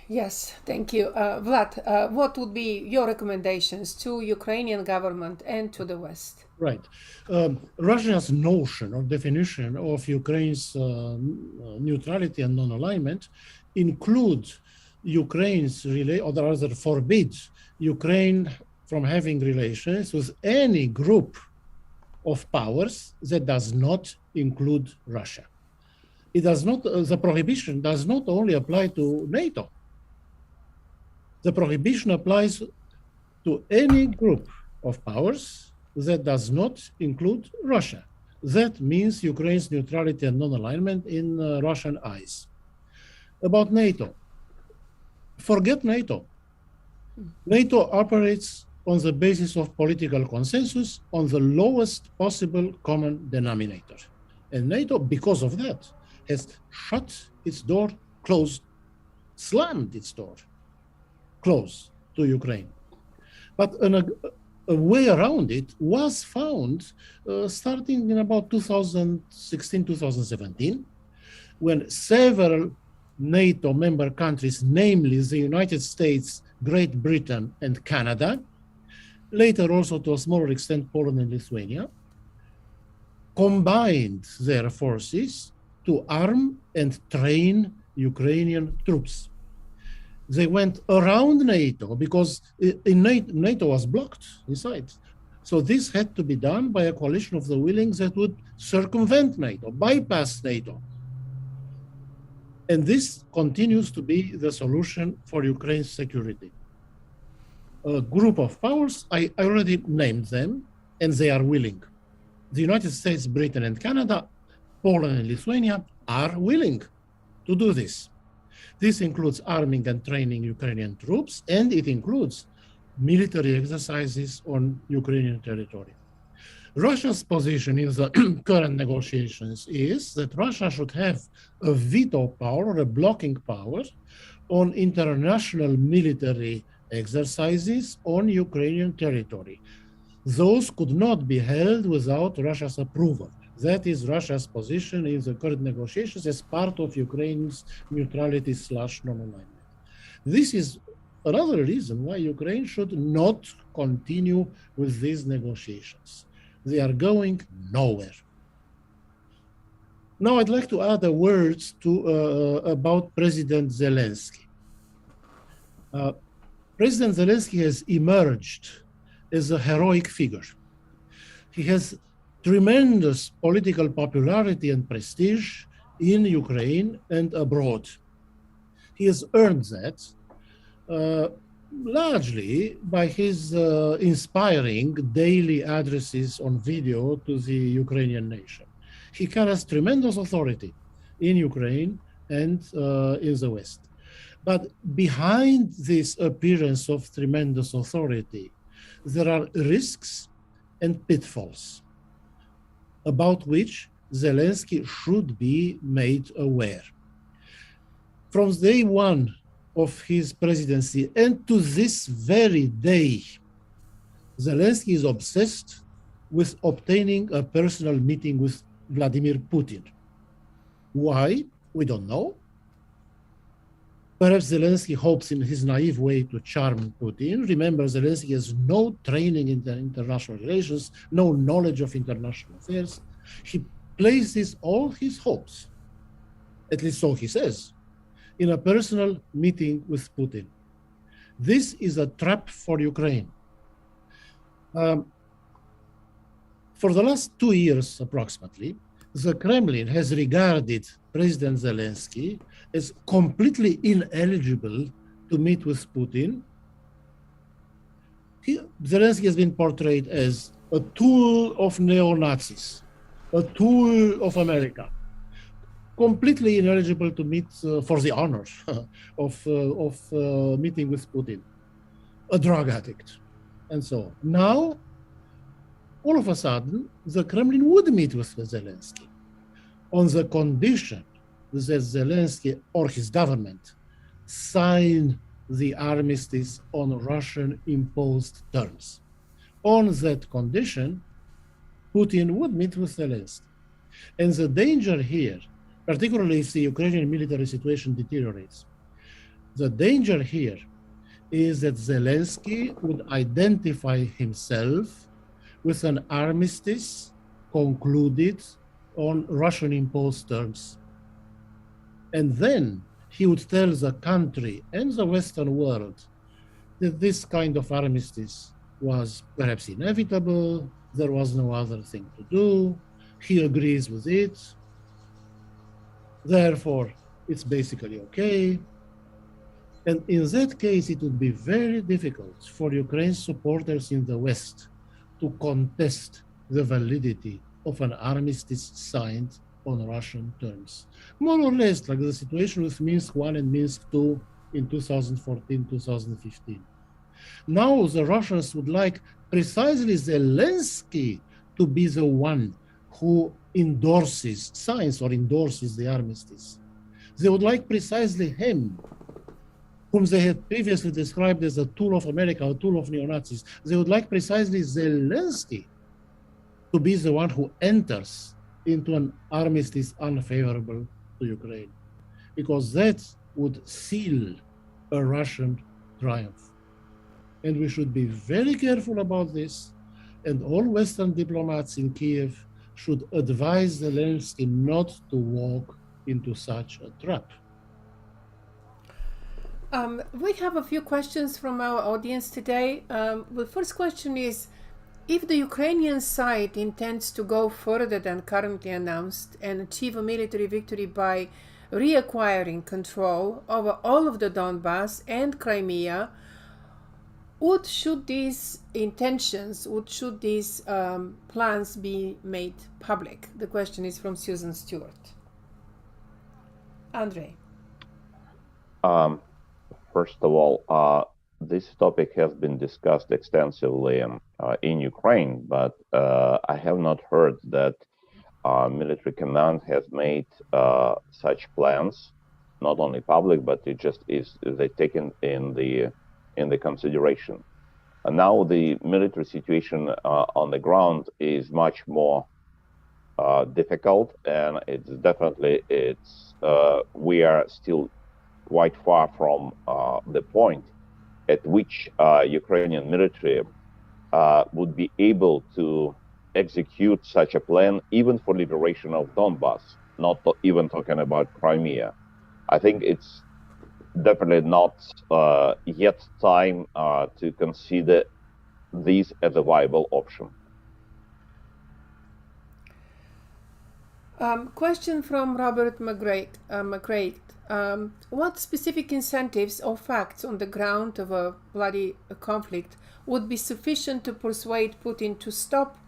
Yes, thank you. Vlad, what would be your recommendations to Ukrainian government and to the West? Right. Russia's notion or definition of Ukraine's neutrality and non-alignment includes Ukraine's or rather forbids Ukraine from having relations with any group of powers that does not include Russia. It does not. The prohibition does not only apply to NATO. The prohibition applies to any group of powers that does not include Russia. That means Ukraine's neutrality and non-alignment in Russian eyes. About NATO, forget NATO. NATO operates on the basis of political consensus on the lowest possible common denominator. And NATO, because of that, has shut its door, closed, slammed its door close to Ukraine. But a way around it was found starting in about 2016, 2017, when several NATO member countries, namely the United States, Great Britain, and Canada, later also to a smaller extent Poland and Lithuania, combined their forces to arm and train Ukrainian troops. They went around NATO because NATO was blocked inside. So this had to be done by a coalition of the willing that would circumvent NATO, bypass NATO. And this continues to be the solution for Ukraine's security. A group of powers, I already named them, and they are willing. The United States, Britain, and Canada, Poland and Lithuania are willing to do this. This includes arming and training Ukrainian troops, and it includes military exercises on Ukrainian territory. Russia's position in the current negotiations is that Russia should have a veto power or a blocking power on international military exercises on Ukrainian territory. Those could not be held without Russia's approval. That is Russia's position in the current negotiations as part of Ukraine's neutrality/non-alignment. This is another reason why Ukraine should not continue with these negotiations. They are going nowhere. Now I'd like to add a word about President Zelensky. President Zelensky has emerged as a heroic figure. He has tremendous political popularity and prestige in Ukraine and abroad. He has earned that largely by his inspiring daily addresses on video to the Ukrainian nation. He carries tremendous authority in Ukraine and in the West. But behind this appearance of tremendous authority, there are risks and pitfalls about which Zelensky should be made aware. From day one of his presidency and to this very day, Zelensky is obsessed with obtaining a personal meeting with Vladimir Putin. Why? We don't know. Perhaps Zelensky hopes in his naive way to charm Putin. Remember, Zelensky has no training in international relations, no knowledge of international affairs. He places all his hopes, at least so he says, in a personal meeting with Putin. This is a trap for Ukraine. For the last 2 years, approximately, the Kremlin has regarded President Zelensky as completely ineligible to meet with Putin. Zelensky has been portrayed as a tool of neo-Nazis, a tool of America, completely ineligible to meet for the honor of meeting with Putin, a drug addict, and so on. Now, all of a sudden, the Kremlin would meet with Zelensky on the condition that Zelensky or his government sign the armistice on Russian-imposed terms. On that condition, Putin would meet with Zelensky. And the danger here, particularly if the Ukrainian military situation deteriorates, the danger here is that Zelensky would identify himself with an armistice concluded on Russian-imposed terms. And then he would tell the country and the Western world that this kind of armistice was perhaps inevitable, there was no other thing to do, he agrees with it, therefore it's basically okay. And in that case, it would be very difficult for Ukraine's supporters in the West to contest the validity of an armistice signed on Russian terms. More or less like the situation with Minsk I and Minsk II in 2014, 2015. Now the Russians would like precisely Zelensky to be the one who signs or endorses the armistice. They would like precisely him, whom they had previously described as a tool of America, a tool of neo-Nazis. They would like precisely Zelensky to be the one who enters into an armistice unfavorable to Ukraine, because that would seal a Russian triumph. And we should be very careful about this, and all Western diplomats in Kiev should advise Zelensky not to walk into such a trap. We have a few questions from our audience today. The first question is, if the Ukrainian side intends to go further than currently announced and achieve a military victory by reacquiring control over all of the Donbass and Crimea, should these plans be made public? The question is from Susan Stewart. Andrei. First of all, this topic has been discussed extensively in Ukraine, but I have not heard that military command has made such plans, not only public, but it just is they taken in the consideration. And now the military situation on the ground is much more difficult, and we are still quite far from the point at which Ukrainian military would be able to execute such a plan, even for liberation of Donbass, not even talking about Crimea. I think it's definitely not yet time to consider these as a viable option. Question from Robert McCrae. What specific incentives or facts on the ground of a bloody conflict would be sufficient to persuade Putin to stop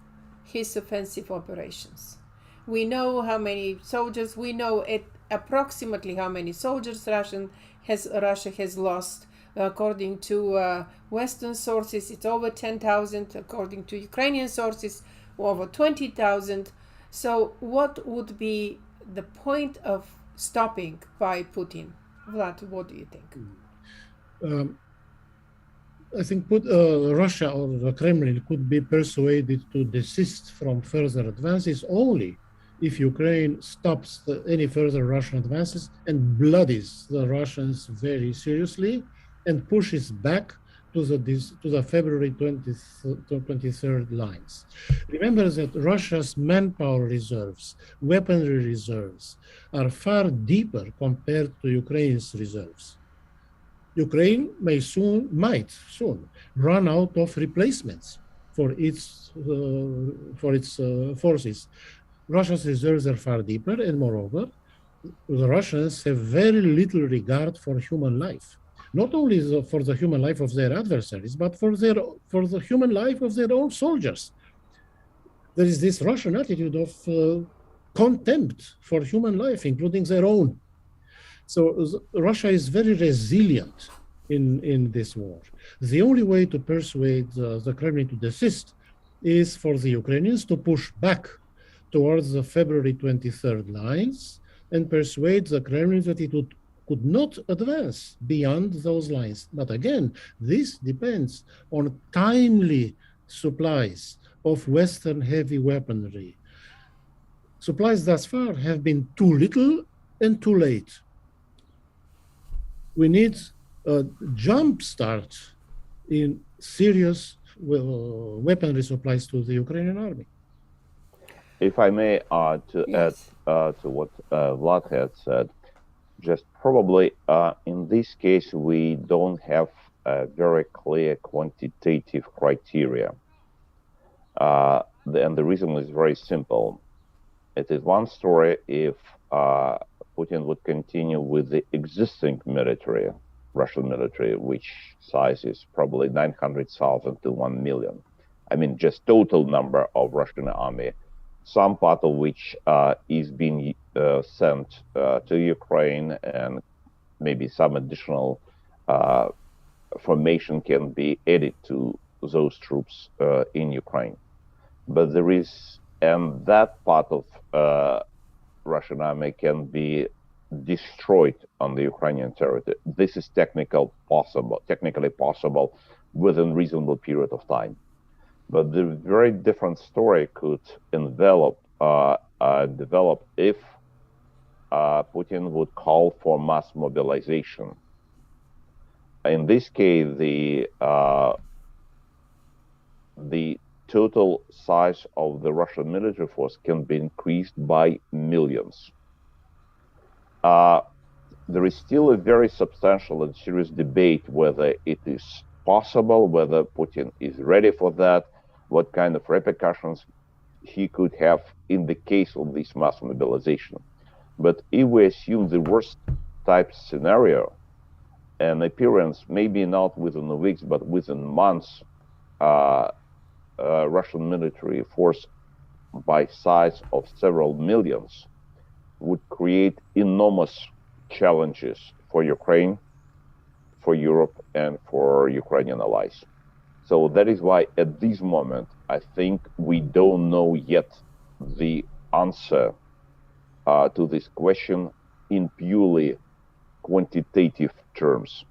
his offensive operations? We know how many soldiers, we know approximately how many soldiers Russia has lost. According to Western sources, it's over 10,000. According to Ukrainian sources, over 20,000. So what would be the point of stopping by Putin? Vlad, what do you think? I think Russia or the Kremlin could be persuaded to desist from further advances only if Ukraine stops any further Russian advances and bloodies the Russians very seriously and pushes back to the February 23rd lines. Remember that Russia's manpower reserves, weaponry reserves, are far deeper compared to Ukraine's reserves. Ukraine might soon run out of replacements for its forces. Russia's reserves are far deeper, and moreover, the Russians have very little regard for human life. Not only for the human life of their adversaries, but for the human life of their own soldiers. There is this Russian attitude of contempt for human life, including their own. So Russia is very resilient in this war. The only way to persuade the Kremlin to desist is for the Ukrainians to push back towards the February 23rd lines and persuade the Kremlin that it could not advance beyond those lines. But again, this depends on timely supplies of Western heavy weaponry. Supplies thus far have been too little and too late. We need a jump start in serious weaponry supplies to the Ukrainian army. If I may add to what Vlad had said, just probably in this case, we don't have a very clear quantitative criteria. And the reason is very simple. It is one story if Putin would continue with the existing military, Russian military, which size is probably 900,000 to 1 million. I mean, just total number of Russian army, some part of which is being sent to Ukraine, and maybe some additional formation can be added to those troops in Ukraine. But there is, and that part of Russian army can be destroyed on the Ukrainian territory. This is technically possible within reasonable period of time. But the very different story could develop if Putin would call for mass mobilization. In this case, the total size of the Russian military force can be increased by millions. There is still a very substantial and serious debate whether it is possible, whether Putin is ready for that, what kind of repercussions he could have in the case of this mass mobilization. But if we assume the worst type scenario, an appearance, maybe not within weeks, but within months, Russian military force by size of several millions would create enormous challenges for Ukraine, for Europe, and for Ukrainian allies. So that is why at this moment, I think we don't know yet the answer to this question in purely quantitative terms.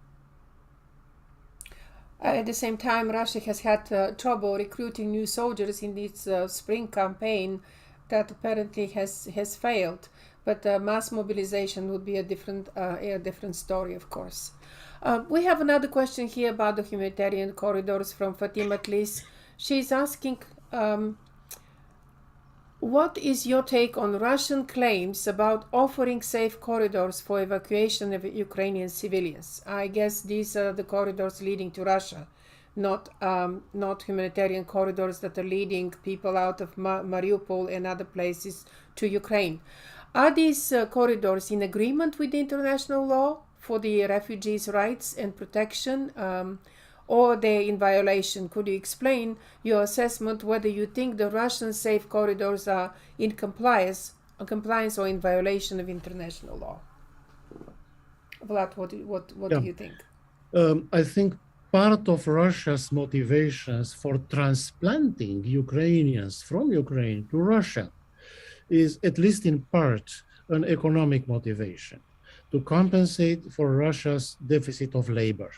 At the same time, Russia has had trouble recruiting new soldiers in its spring campaign that apparently has failed. But mass mobilization would be a different story, of course. We have another question here about the humanitarian corridors from Fatima Tlis. She's asking, what is your take on Russian claims about offering safe corridors for evacuation of Ukrainian civilians? I guess these are the corridors leading to Russia, not humanitarian corridors that are leading people out of Mariupol and other places to Ukraine. Are these corridors in agreement with the international law for the refugees' rights and protection, or they're in violation? Could you explain your assessment whether you think the Russian safe corridors are in compliance or in violation of international law? Vlad, what do you think? I think part of Russia's motivations for transplanting Ukrainians from Ukraine to Russia is, at least in part, an economic motivation to compensate for Russia's deficit of labor.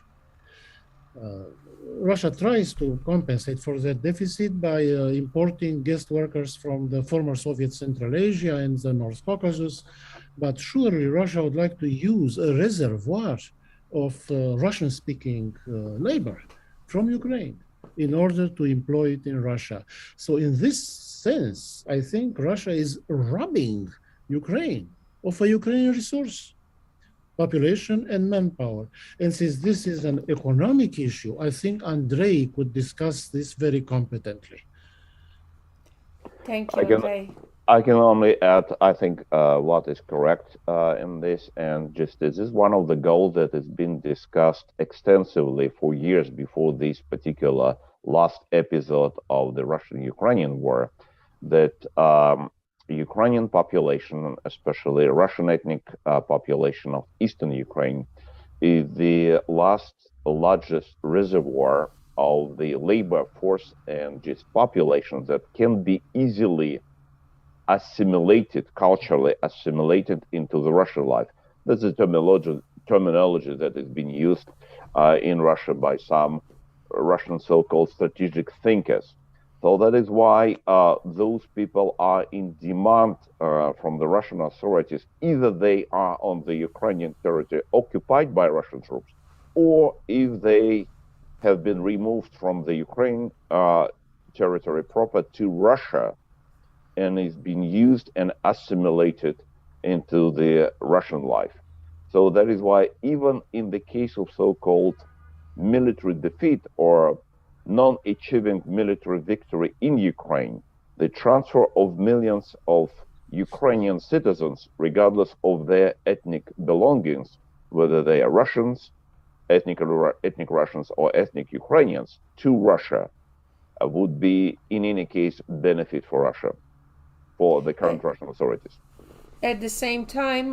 Russia tries to compensate for that deficit by importing guest workers from the former Soviet Central Asia and the North Caucasus, but surely Russia would like to use a reservoir of Russian-speaking labor from Ukraine in order to employ it in Russia. So in this sense, I think Russia is robbing Ukraine of a Ukrainian resource, population and manpower. And since this is an economic issue, I think Andrei could discuss this very competently. Thank you, Andrei. I can only add, I think what is correct in this, and just this is one of the goals that has been discussed extensively for years before this particular last episode of the Russian-Ukrainian war, that Ukrainian population, especially Russian ethnic population of Eastern Ukraine, is the largest reservoir of the labor force and just population that can be easily culturally assimilated into the Russian life. That's the terminology that has been used in Russia by some Russian so-called strategic thinkers. So that is why those people are in demand from the Russian authorities. Either they are on the Ukrainian territory occupied by Russian troops, or if they have been removed from the Ukraine territory proper to Russia, and is being used and assimilated into the Russian life. So that is why even in the case of so-called military defeat or non-achieving military victory in Ukraine, the transfer of millions of Ukrainian citizens, regardless of their ethnic belongings, whether they are Russians, ethnic Russians or ethnic Ukrainians, to Russia, would be in any case benefit for Russia, for the current Russian authorities. At the same time,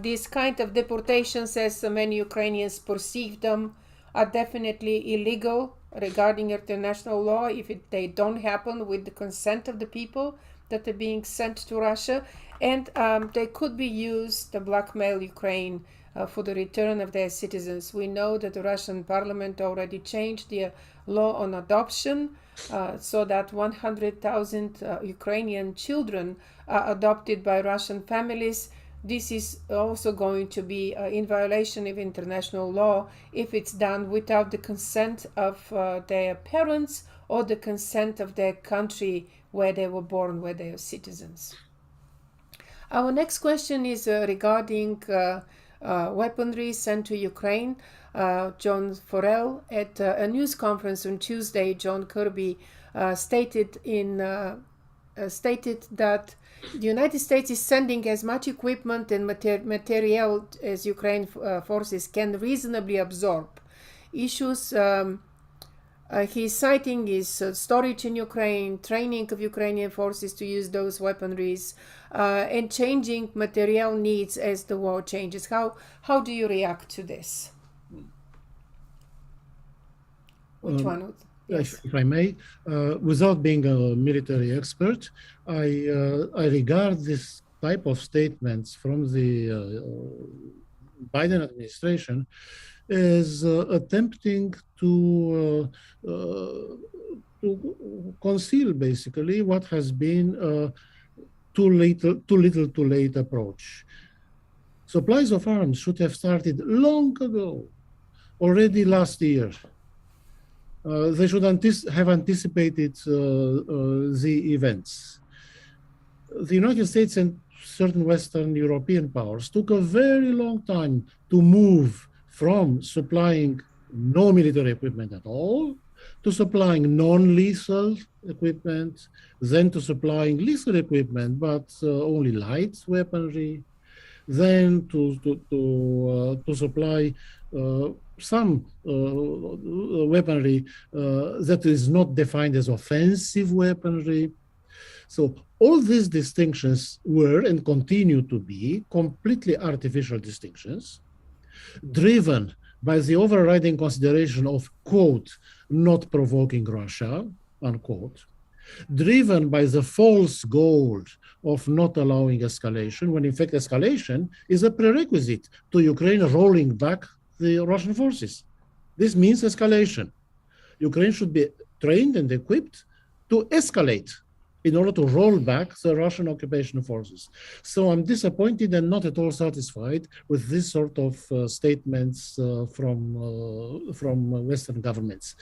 these kind of deportations, as many Ukrainians perceive them, are definitely illegal regarding international law if they don't happen with the consent of the people that are being sent to Russia, and they could be used to blackmail Ukraine for the return of their citizens. We know that the Russian parliament already changed the law on adoption so that 100,000 Ukrainian children are adopted by Russian families. This is also going to be in violation of international law if it's done without the consent of their parents or the consent of their country where they were born, where they are citizens. Our next question is regarding weaponry sent to Ukraine. John Forel, at a news conference on Tuesday, John Kirby stated that the United States is sending as much equipment and material as Ukraine forces can reasonably absorb. Issues he's citing is storage in Ukraine, training of Ukrainian forces to use those weaponries, and changing material needs as the war changes. How do you react to this? Which one? Yes. If I may, without being a military expert, I regard this type of statements from the Biden administration as attempting to conceal basically what has been too little, too late approach. Supplies of arms should have started long ago, already last year. They should have anticipated the events. The United States and certain Western European powers took a very long time to move from supplying no military equipment at all to supplying non-lethal equipment, then to supplying lethal equipment, but only light weaponry, then to supply some weaponry that is not defined as offensive weaponry. So all these distinctions were and continue to be completely artificial distinctions, driven by the overriding consideration of, quote, not provoking Russia, unquote, driven by the false goal of not allowing escalation, when in fact escalation is a prerequisite to Ukraine rolling back the Russian forces. This means escalation. Ukraine should be trained and equipped to escalate in order to roll back the Russian occupation forces. So I'm disappointed and not at all satisfied with this sort of statements from Western governments.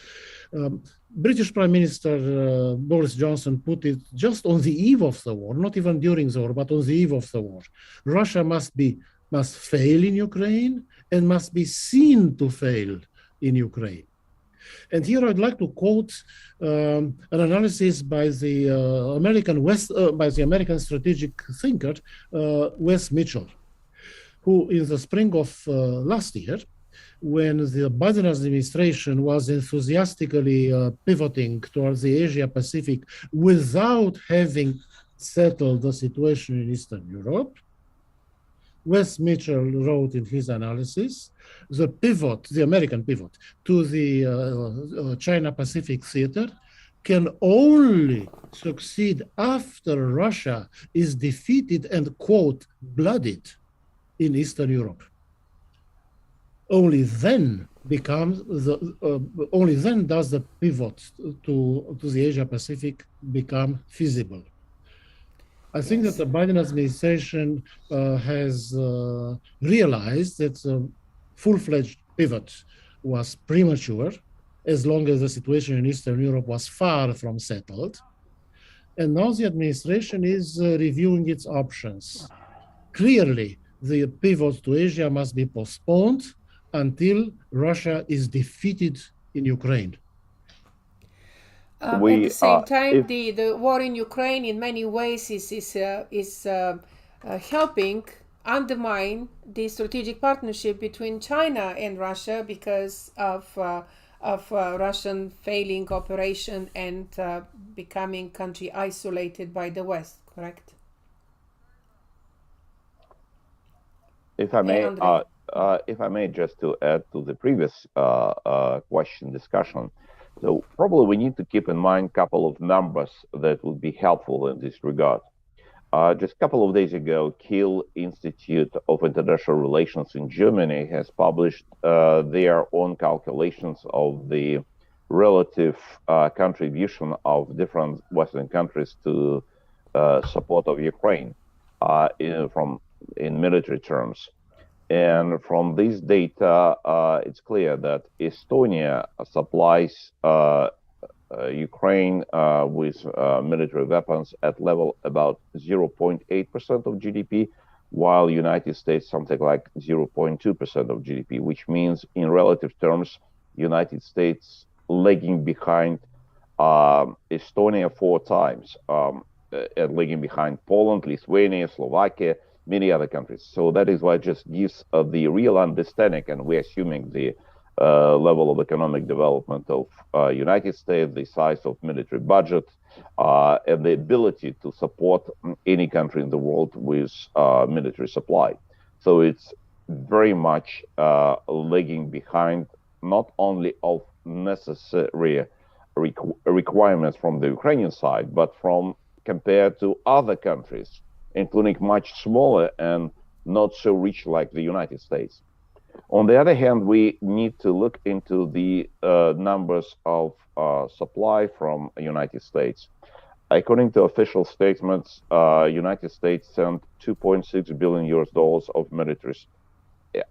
British Prime Minister Boris Johnson put it just on the eve of the war, not even during the war, but on the eve of the war. Russia must fail in Ukraine and must be seen to fail in Ukraine. And here I'd like to quote an analysis by the American strategic thinker Wes Mitchell, who in the spring of last year, when the Biden administration was enthusiastically pivoting towards the Asia Pacific without having settled the situation in Eastern Europe, Wes Mitchell wrote in his analysis, the American pivot to the China-Pacific theater can only succeed after Russia is defeated and, quote, bloodied in Eastern Europe. Only then does the pivot to the Asia-Pacific become feasible. I think that the Biden administration has realized that the full-fledged pivot was premature, as long as the situation in Eastern Europe was far from settled. And now the administration is reviewing its options. Clearly, the pivot to Asia must be postponed until Russia is defeated in Ukraine. At the same time, the war in Ukraine in many ways is helping undermine the strategic partnership between China and Russia because of Russian failing operation and becoming country isolated by the West, correct? If I may, just to add to the previous discussion. So probably we need to keep in mind a couple of numbers that would be helpful in this regard. Just a couple of days ago, Kiel Institute of International Relations in Germany has published their own calculations of the relative contribution of different Western countries to support of Ukraine in military terms. And from this data, it's clear that Estonia supplies Ukraine with military weapons at level about 0.8% of GDP, while United States something like 0.2% of GDP, which means in relative terms, United States lagging behind Estonia 4 times, and lagging behind Poland, Lithuania, Slovakia, many other countries. So that is why it just gives the real understanding, and we're assuming the level of economic development of United States, the size of military budget, and the ability to support any country in the world with military supply. So it's very much lagging behind not only of necessary requirements from the Ukrainian side, but from compared to other countries, including much smaller and not so rich like the United States. On the other hand, we need to look into the numbers of supply from the United States. According to official statements, United States sent $2.6 billion of military,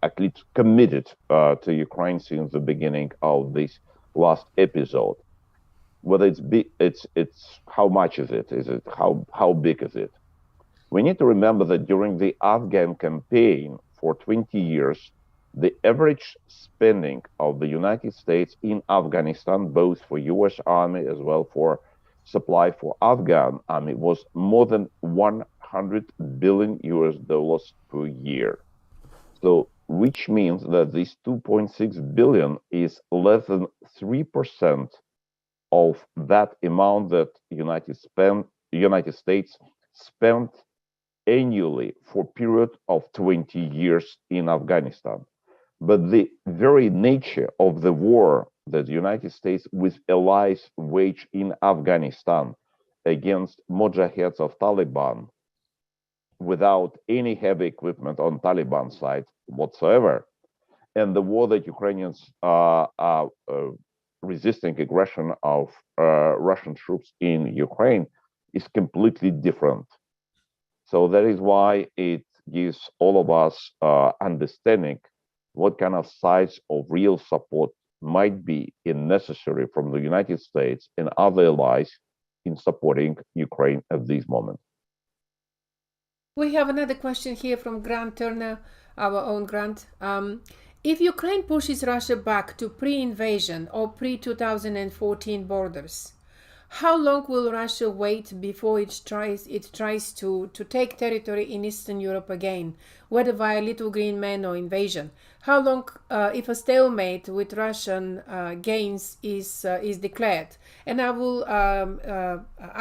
at least committed to Ukraine since the beginning of this last episode. Whether it's how much is it? Is it how big is it? We need to remember that during the Afghan campaign for 20 years, the average spending of the United States in Afghanistan, both for US Army as well for supply for Afghan Army, was more than 100 billion US dollars per year. So, which means that this 2.6 billion is less than 3% of that amount that United States spent annually for a period of 20 years in Afghanistan. But the very nature of the war that the United States with allies waged in Afghanistan against mujahids of Taliban without any heavy equipment on Taliban side whatsoever, and the war that Ukrainians are resisting aggression of Russian troops in Ukraine is completely different. So that is why it gives all of us understanding what kind of size of real support might be necessary from the United States and other allies in supporting Ukraine at this moment. We have another question here from Grant Turner, our own Grant. If Ukraine pushes Russia back to pre-invasion or pre-2014 borders, how long will Russia wait before it tries to take territory in Eastern Europe again, whether via Little Green Men or invasion? How long if a stalemate with Russian gains is declared? And I will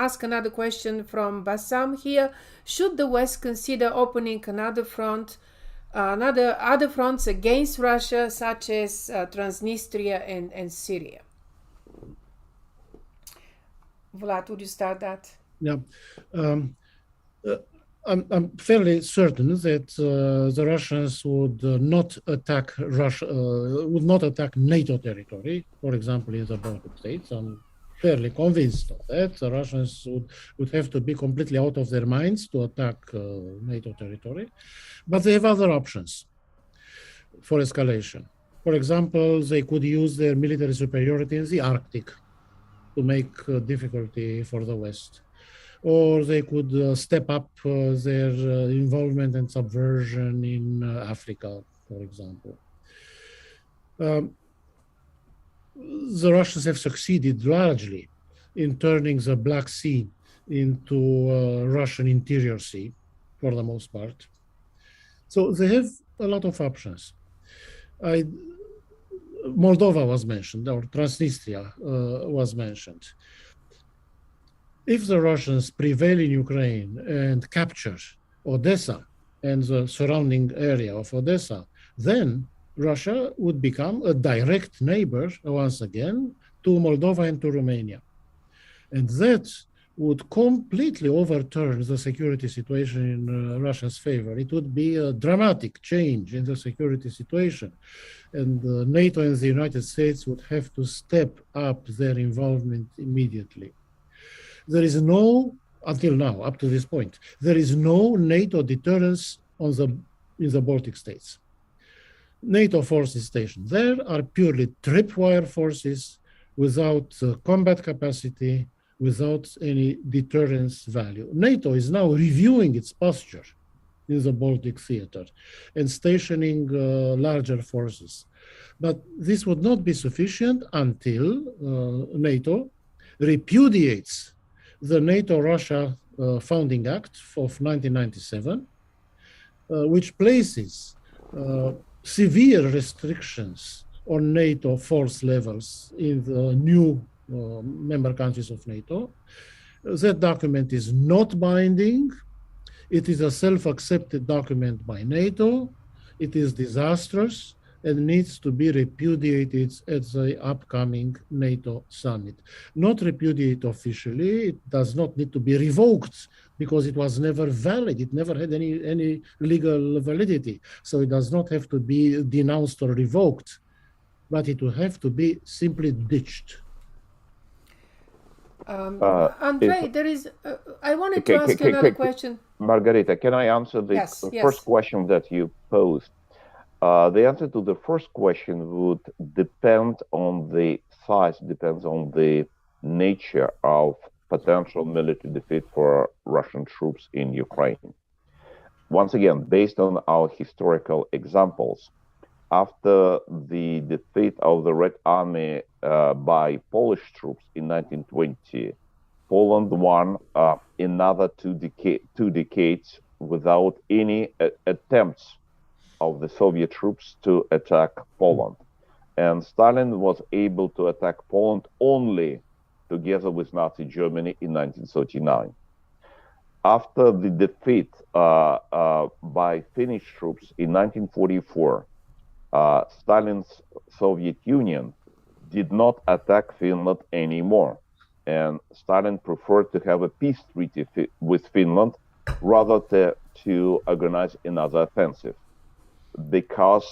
ask another question from Bassam here. Should the West consider opening another front, other fronts against Russia, such as Transnistria and Syria? Vlad, would you start that? Yeah. I'm fairly certain that the Russians would not attack NATO territory, for example, in the Baltic states. I'm fairly convinced of that. The Russians would have to be completely out of their minds to attack NATO territory, but they have other options for escalation. For example, they could use their military superiority in the Arctic to make difficulty for the West. Or they could step up their involvement and subversion in Africa, for example. The Russians have succeeded largely in turning the Black Sea into Russian interior sea, for the most part. So they have a lot of options. Moldova was mentioned, or Transnistria was mentioned. If the Russians prevail in Ukraine and capture Odessa and the surrounding area of Odessa, then Russia would become a direct neighbor once again to Moldova and to Romania. And that would completely overturn the security situation in Russia's favor. It would be a dramatic change in the security situation. And NATO and the United States would have to step up their involvement immediately. There is no, until now, up to this point, there is no NATO deterrence in the Baltic states. NATO forces stationed there are purely tripwire forces without combat capacity, without any deterrence value. NATO is now reviewing its posture in the Baltic theater and stationing larger forces. But this would not be sufficient until NATO repudiates the NATO-Russia Founding Act of 1997, which places severe restrictions on NATO force levels in the new member countries of NATO. That document is not binding. It is a self-accepted document by NATO. It is disastrous and needs to be repudiated at the upcoming NATO summit. Not repudiated officially, it does not need to be revoked because it was never valid. It never had any legal validity. So it does not have to be denounced or revoked, but it will have to be simply ditched. Andrei, there is, I wanted to ask you another question. Margarita, can I answer the first question that you posed? The answer to the first question would depend on the size, depends on the nature of potential military defeat for Russian troops in Ukraine. Once again, based on our historical examples, after the defeat of the Red Army by Polish troops in 1920, Poland won another two decades without any attempts of the Soviet troops to attack Poland. And Stalin was able to attack Poland only together with Nazi Germany in 1939. After the defeat by Finnish troops in 1944, Stalin's Soviet Union did not attack Finland anymore. And Stalin preferred to have a peace treaty with Finland rather to organize another offensive. Because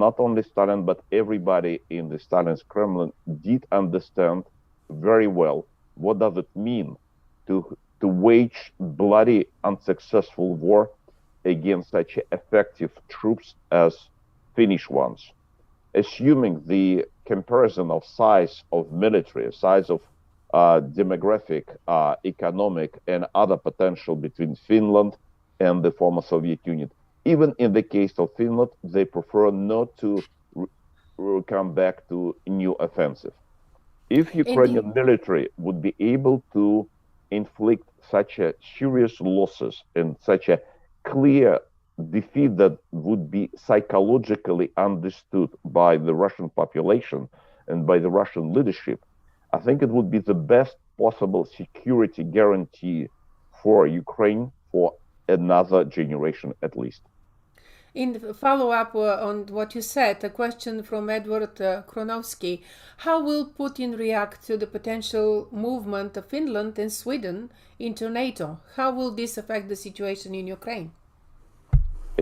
not only Stalin, but everybody in the Stalin's Kremlin did understand very well what does it mean to wage bloody, unsuccessful war against such effective troops as Finnish ones. Assuming the comparison of size of military, size of demographic, economic, and other potential between Finland and the former Soviet Union. Even in the case of Finland, they prefer not to come back to a new offensive. If Ukrainian military would be able to inflict such a serious losses and such a clear defeat that would be psychologically understood by the Russian population and by the Russian leadership, I think it would be the best possible security guarantee for Ukraine for another generation at least. In follow-up on what you said, a question from Edward Kronowski. How will Putin react to the potential movement of Finland and Sweden into NATO? How will this affect the situation in Ukraine?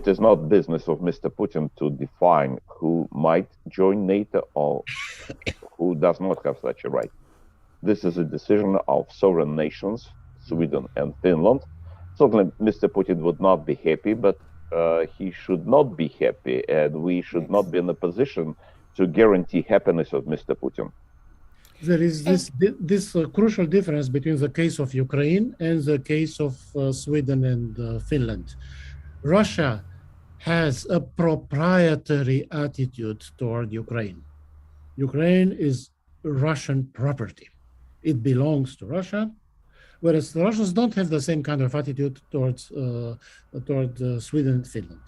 It is not business of Mr. Putin to define who might join NATO or who does not have such a right. This is a decision of sovereign nations, Sweden and Finland. Certainly, Mr. Putin would not be happy, but he should not be happy, and we should not be in a position to guarantee happiness of Mr. Putin. There is this crucial difference between the case of Ukraine and the case of Sweden and Finland. Russia has a proprietary attitude toward Ukraine. Ukraine is Russian property. It belongs to Russia, whereas the Russians don't have the same kind of attitude toward Sweden and Finland.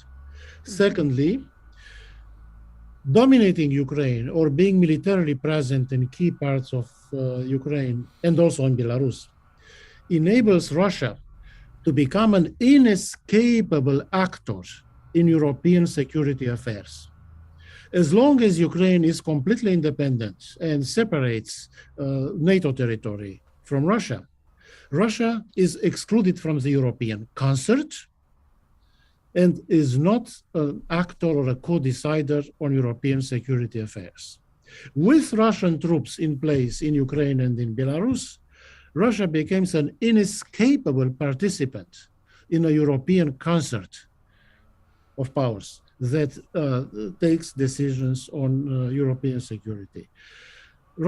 Secondly, dominating Ukraine or being militarily present in key parts of Ukraine and also in Belarus enables Russia to become an inescapable actor in European security affairs. As long as Ukraine is completely independent and separates NATO territory from Russia, Russia is excluded from the European concert and is not an actor or a co-decider on European security affairs. With Russian troops in place in Ukraine and in Belarus, Russia becomes an inescapable participant in a European concert of powers that takes decisions on European security.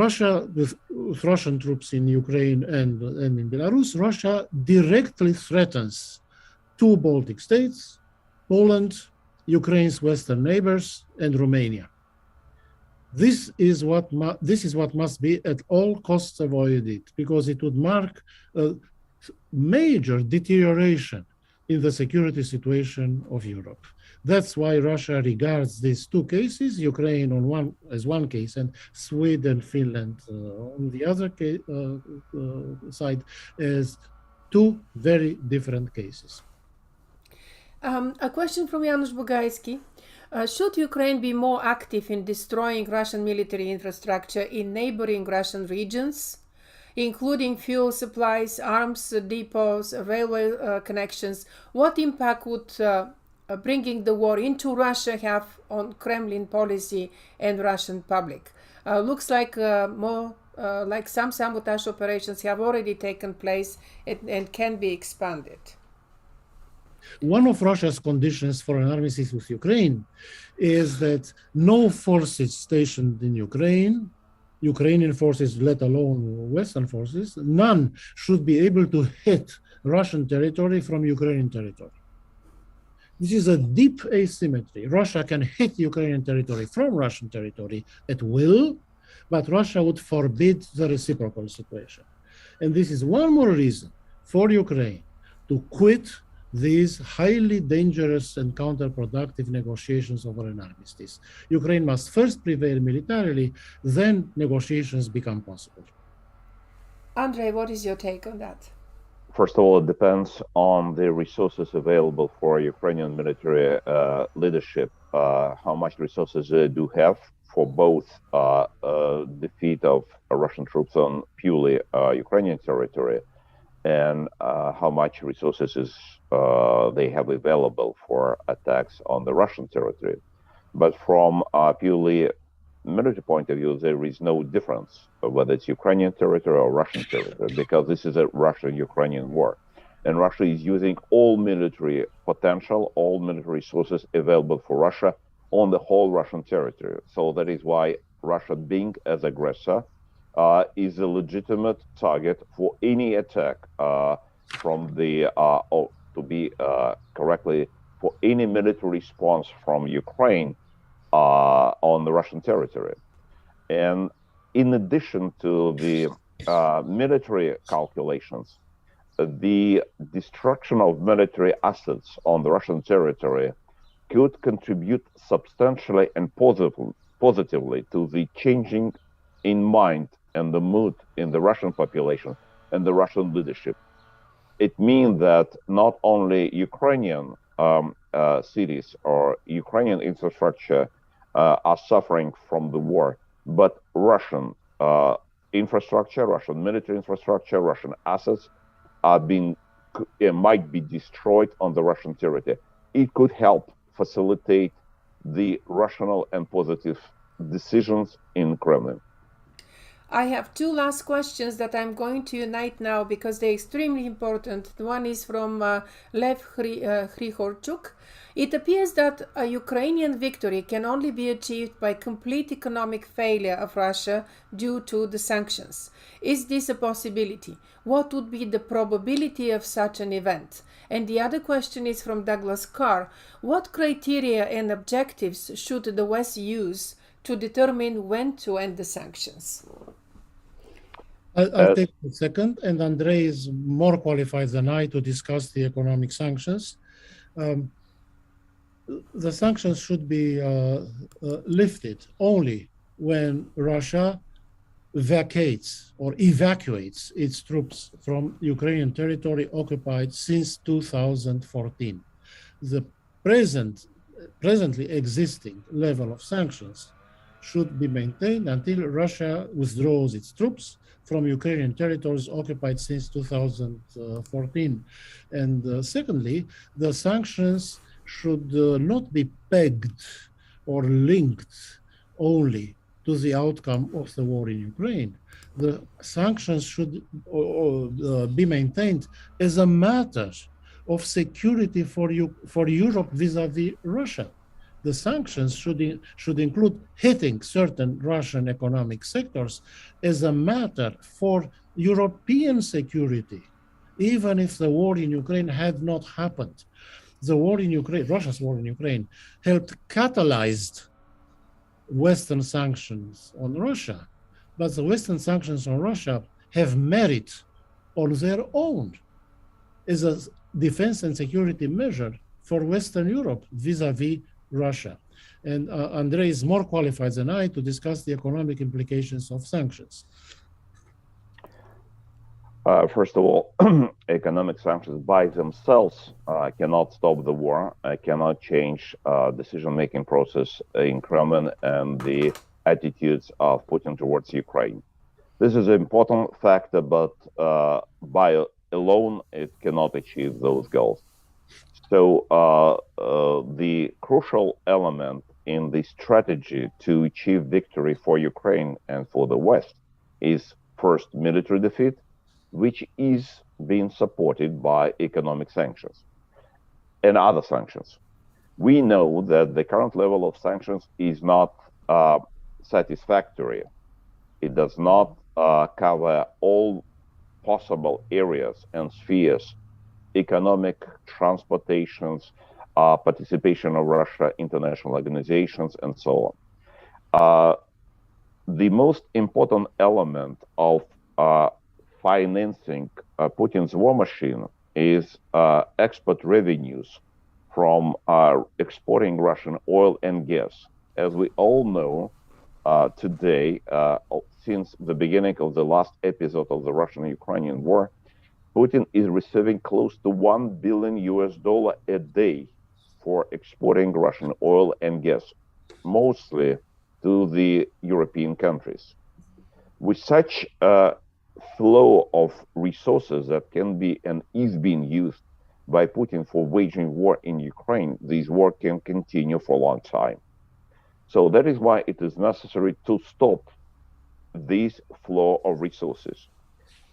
Russia, with Russian troops in Ukraine and in Belarus, Russia directly threatens two Baltic states, Poland, Ukraine's western neighbors, and Romania. This is what must be at all costs avoided, because it would mark a major deterioration in the security situation of Europe. That's why Russia regards these two cases, Ukraine as one case and Sweden, Finland on the other side, as two very different cases. A question from Janusz Bugajski. Should Ukraine be more active in destroying Russian military infrastructure in neighboring Russian regions, including fuel supplies, arms depots, railway connections? What impact would bringing the war into Russia have on Kremlin policy and Russian public? Looks like more like some sabotage operations have already taken place and can be expanded. One of Russia's conditions for an armistice with Ukraine is that no forces stationed in Ukraine, Ukrainian forces, let alone Western forces, none should be able to hit Russian territory from Ukrainian territory. This is a deep asymmetry. Russia can hit Ukrainian territory from Russian territory at will, but Russia would forbid the reciprocal situation. And this is one more reason for Ukraine to quit these highly dangerous and counterproductive negotiations over an armistice. Ukraine must first prevail militarily, then negotiations become possible. Andrei, what is your take on that? First of all, it depends on the resources available for Ukrainian military leadership, how much resources they do have for both defeat of Russian troops on purely Ukrainian territory, and how much resources they have available for attacks on the Russian territory. But from a purely military point of view, there is no difference whether it's Ukrainian territory or Russian territory, because this is a Russian-Ukrainian war. And Russia is using all military potential, all military resources available for Russia on the whole Russian territory. So that is why Russia, being as aggressor, is a legitimate target for any attack from the, or to be correctly, for any military response from Ukraine on the Russian territory. And in addition to the military calculations, the destruction of military assets on the Russian territory could contribute substantially and positively to the changing in mind and the mood in the Russian population and the Russian leadership. It means that not only Ukrainian cities or Ukrainian infrastructure are suffering from the war, but Russian infrastructure, Russian military infrastructure, Russian assets are might be destroyed on the Russian territory. It could help facilitate the rational and positive decisions in Kremlin. I have two last questions that I'm going to unite now because they're extremely important. One is from Lev Hrihorchuk. It appears that a Ukrainian victory can only be achieved by complete economic failure of Russia due to the sanctions. Is this a possibility? What would be the probability of such an event? And the other question is from Douglas Carr. What criteria and objectives should the West use to determine when to end the sanctions? I'll take a second, and Andrei is more qualified than I to discuss the economic sanctions. The sanctions should be lifted only when Russia vacates or evacuates its troops from Ukrainian territory occupied since 2014. The presently existing level of sanctions should be maintained until Russia withdraws its troops from Ukrainian territories occupied since 2014. And secondly, the sanctions should not be pegged or linked only to the outcome of the war in Ukraine. The sanctions should be maintained as a matter of security for Europe vis-a-vis Russia. The sanctions should include hitting certain Russian economic sectors as a matter for European security, even if the war in Ukraine had not happened. The war in Ukraine, Russia's war in Ukraine, helped catalyze Western sanctions on Russia, but the Western sanctions on Russia have merit on their own as a defense and security measure for Western Europe vis-a-vis Russia. And Andrei is more qualified than I to discuss the economic implications of sanctions. First of all, economic sanctions by themselves cannot stop the war, cannot change decision-making process in Kremlin and the attitudes of Putin towards Ukraine. This is an important factor, but by alone, it cannot achieve those goals. So the crucial element in the strategy to achieve victory for Ukraine and for the West is first military defeat, which is being supported by economic sanctions and other sanctions. We know that the current level of sanctions is not satisfactory. It does not cover all possible areas and spheres: economic, transportations, participation of Russia, international organizations, and so on. The most important element of financing Putin's war machine is export revenues from exporting Russian oil and gas. As we all know, today, since the beginning of the last episode of the Russian-Ukrainian war, Putin is receiving close to $1 billion a day for exporting Russian oil and gas, mostly to the European countries. With such a flow of resources that can be and is being used by Putin for waging war in Ukraine, this war can continue for a long time. So that is why it is necessary to stop this flow of resources.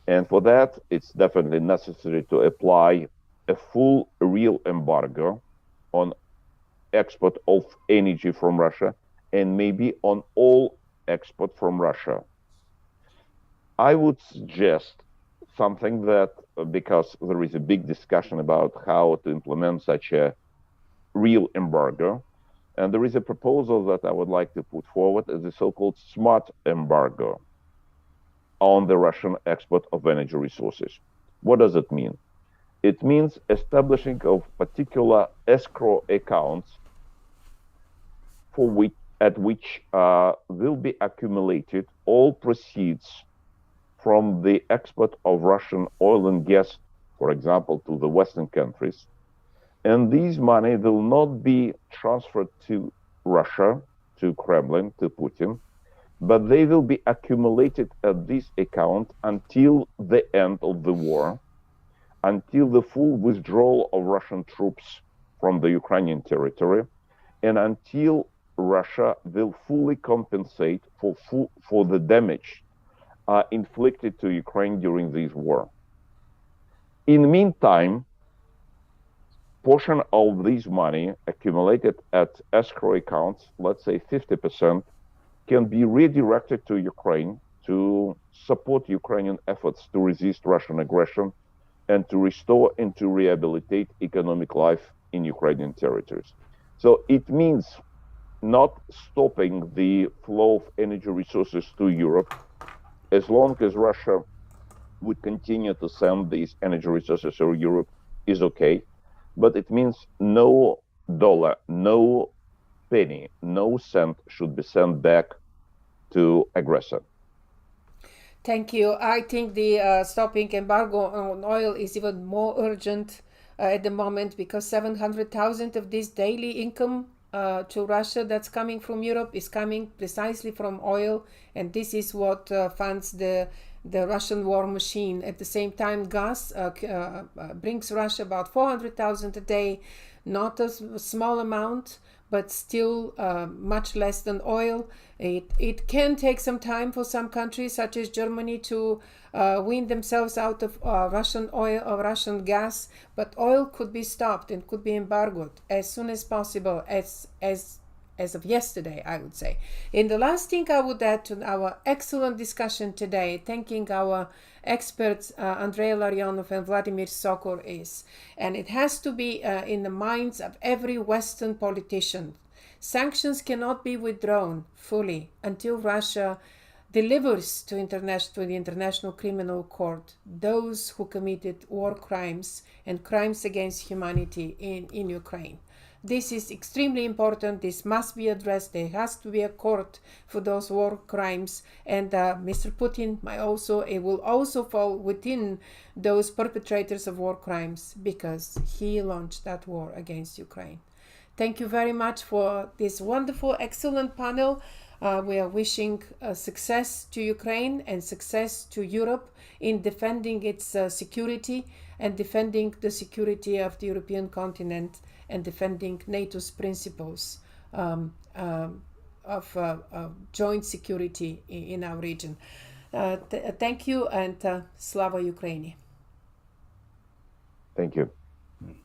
And for that, it's definitely necessary to apply a full real embargo on export of energy from Russia and maybe on all export from Russia. I would suggest something that, because there is a big discussion about how to implement such a real embargo, and there is a proposal that I would like to put forward as the so-called smart embargo on the Russian export of energy resources. What does it mean? It means establishing of particular escrow accounts at which will be accumulated all proceeds from the export of Russian oil and gas, for example, to the Western countries. And these money will not be transferred to Russia, to Kremlin, to Putin, but they will be accumulated at this account until the end of the war, until the full withdrawal of Russian troops from the Ukrainian territory, and until Russia will fully compensate for the damage inflicted to Ukraine during this war. In the meantime, portion of this money accumulated at escrow accounts, let's say 50%, can be redirected to Ukraine to support Ukrainian efforts to resist Russian aggression and to restore and to rehabilitate economic life in Ukrainian territories. So it means not stopping the flow of energy resources to Europe as long as Russia would continue to send these energy resources to Europe is okay, but it means no dollar, no penny, no cent should be sent back to aggressor. Thank you. I think the stopping embargo on oil is even more urgent at the moment, because 700,000 of this daily income to Russia that's coming from Europe is coming precisely from oil, and this is what funds the Russian war machine. At the same time, gas brings Russia about 400,000 a day, not a small amount, but still much less than oil. It can take some time for some countries, such as Germany, to wean themselves out of Russian oil or Russian gas, but oil could be stopped and could be embargoed as soon as possible, as of yesterday, I would say. And the last thing I would add to our excellent discussion today, thanking our experts, Andrei Larionov and Vladimir Sokor, is, and it has to be in the minds of every Western politician, sanctions cannot be withdrawn fully until Russia delivers to the International Criminal Court those who committed war crimes and crimes against humanity in Ukraine. This is extremely important. This must be addressed. There has to be a court for those war crimes, and Mr. Putin will also fall within those perpetrators of war crimes, because he launched that war against Ukraine. Thank you very much for this wonderful, excellent panel. We are wishing success to Ukraine and success to Europe in defending its security and defending the security of the European continent and defending NATO's principles of joint security in our region. Thank you, and Slava Ukraini. Thank you.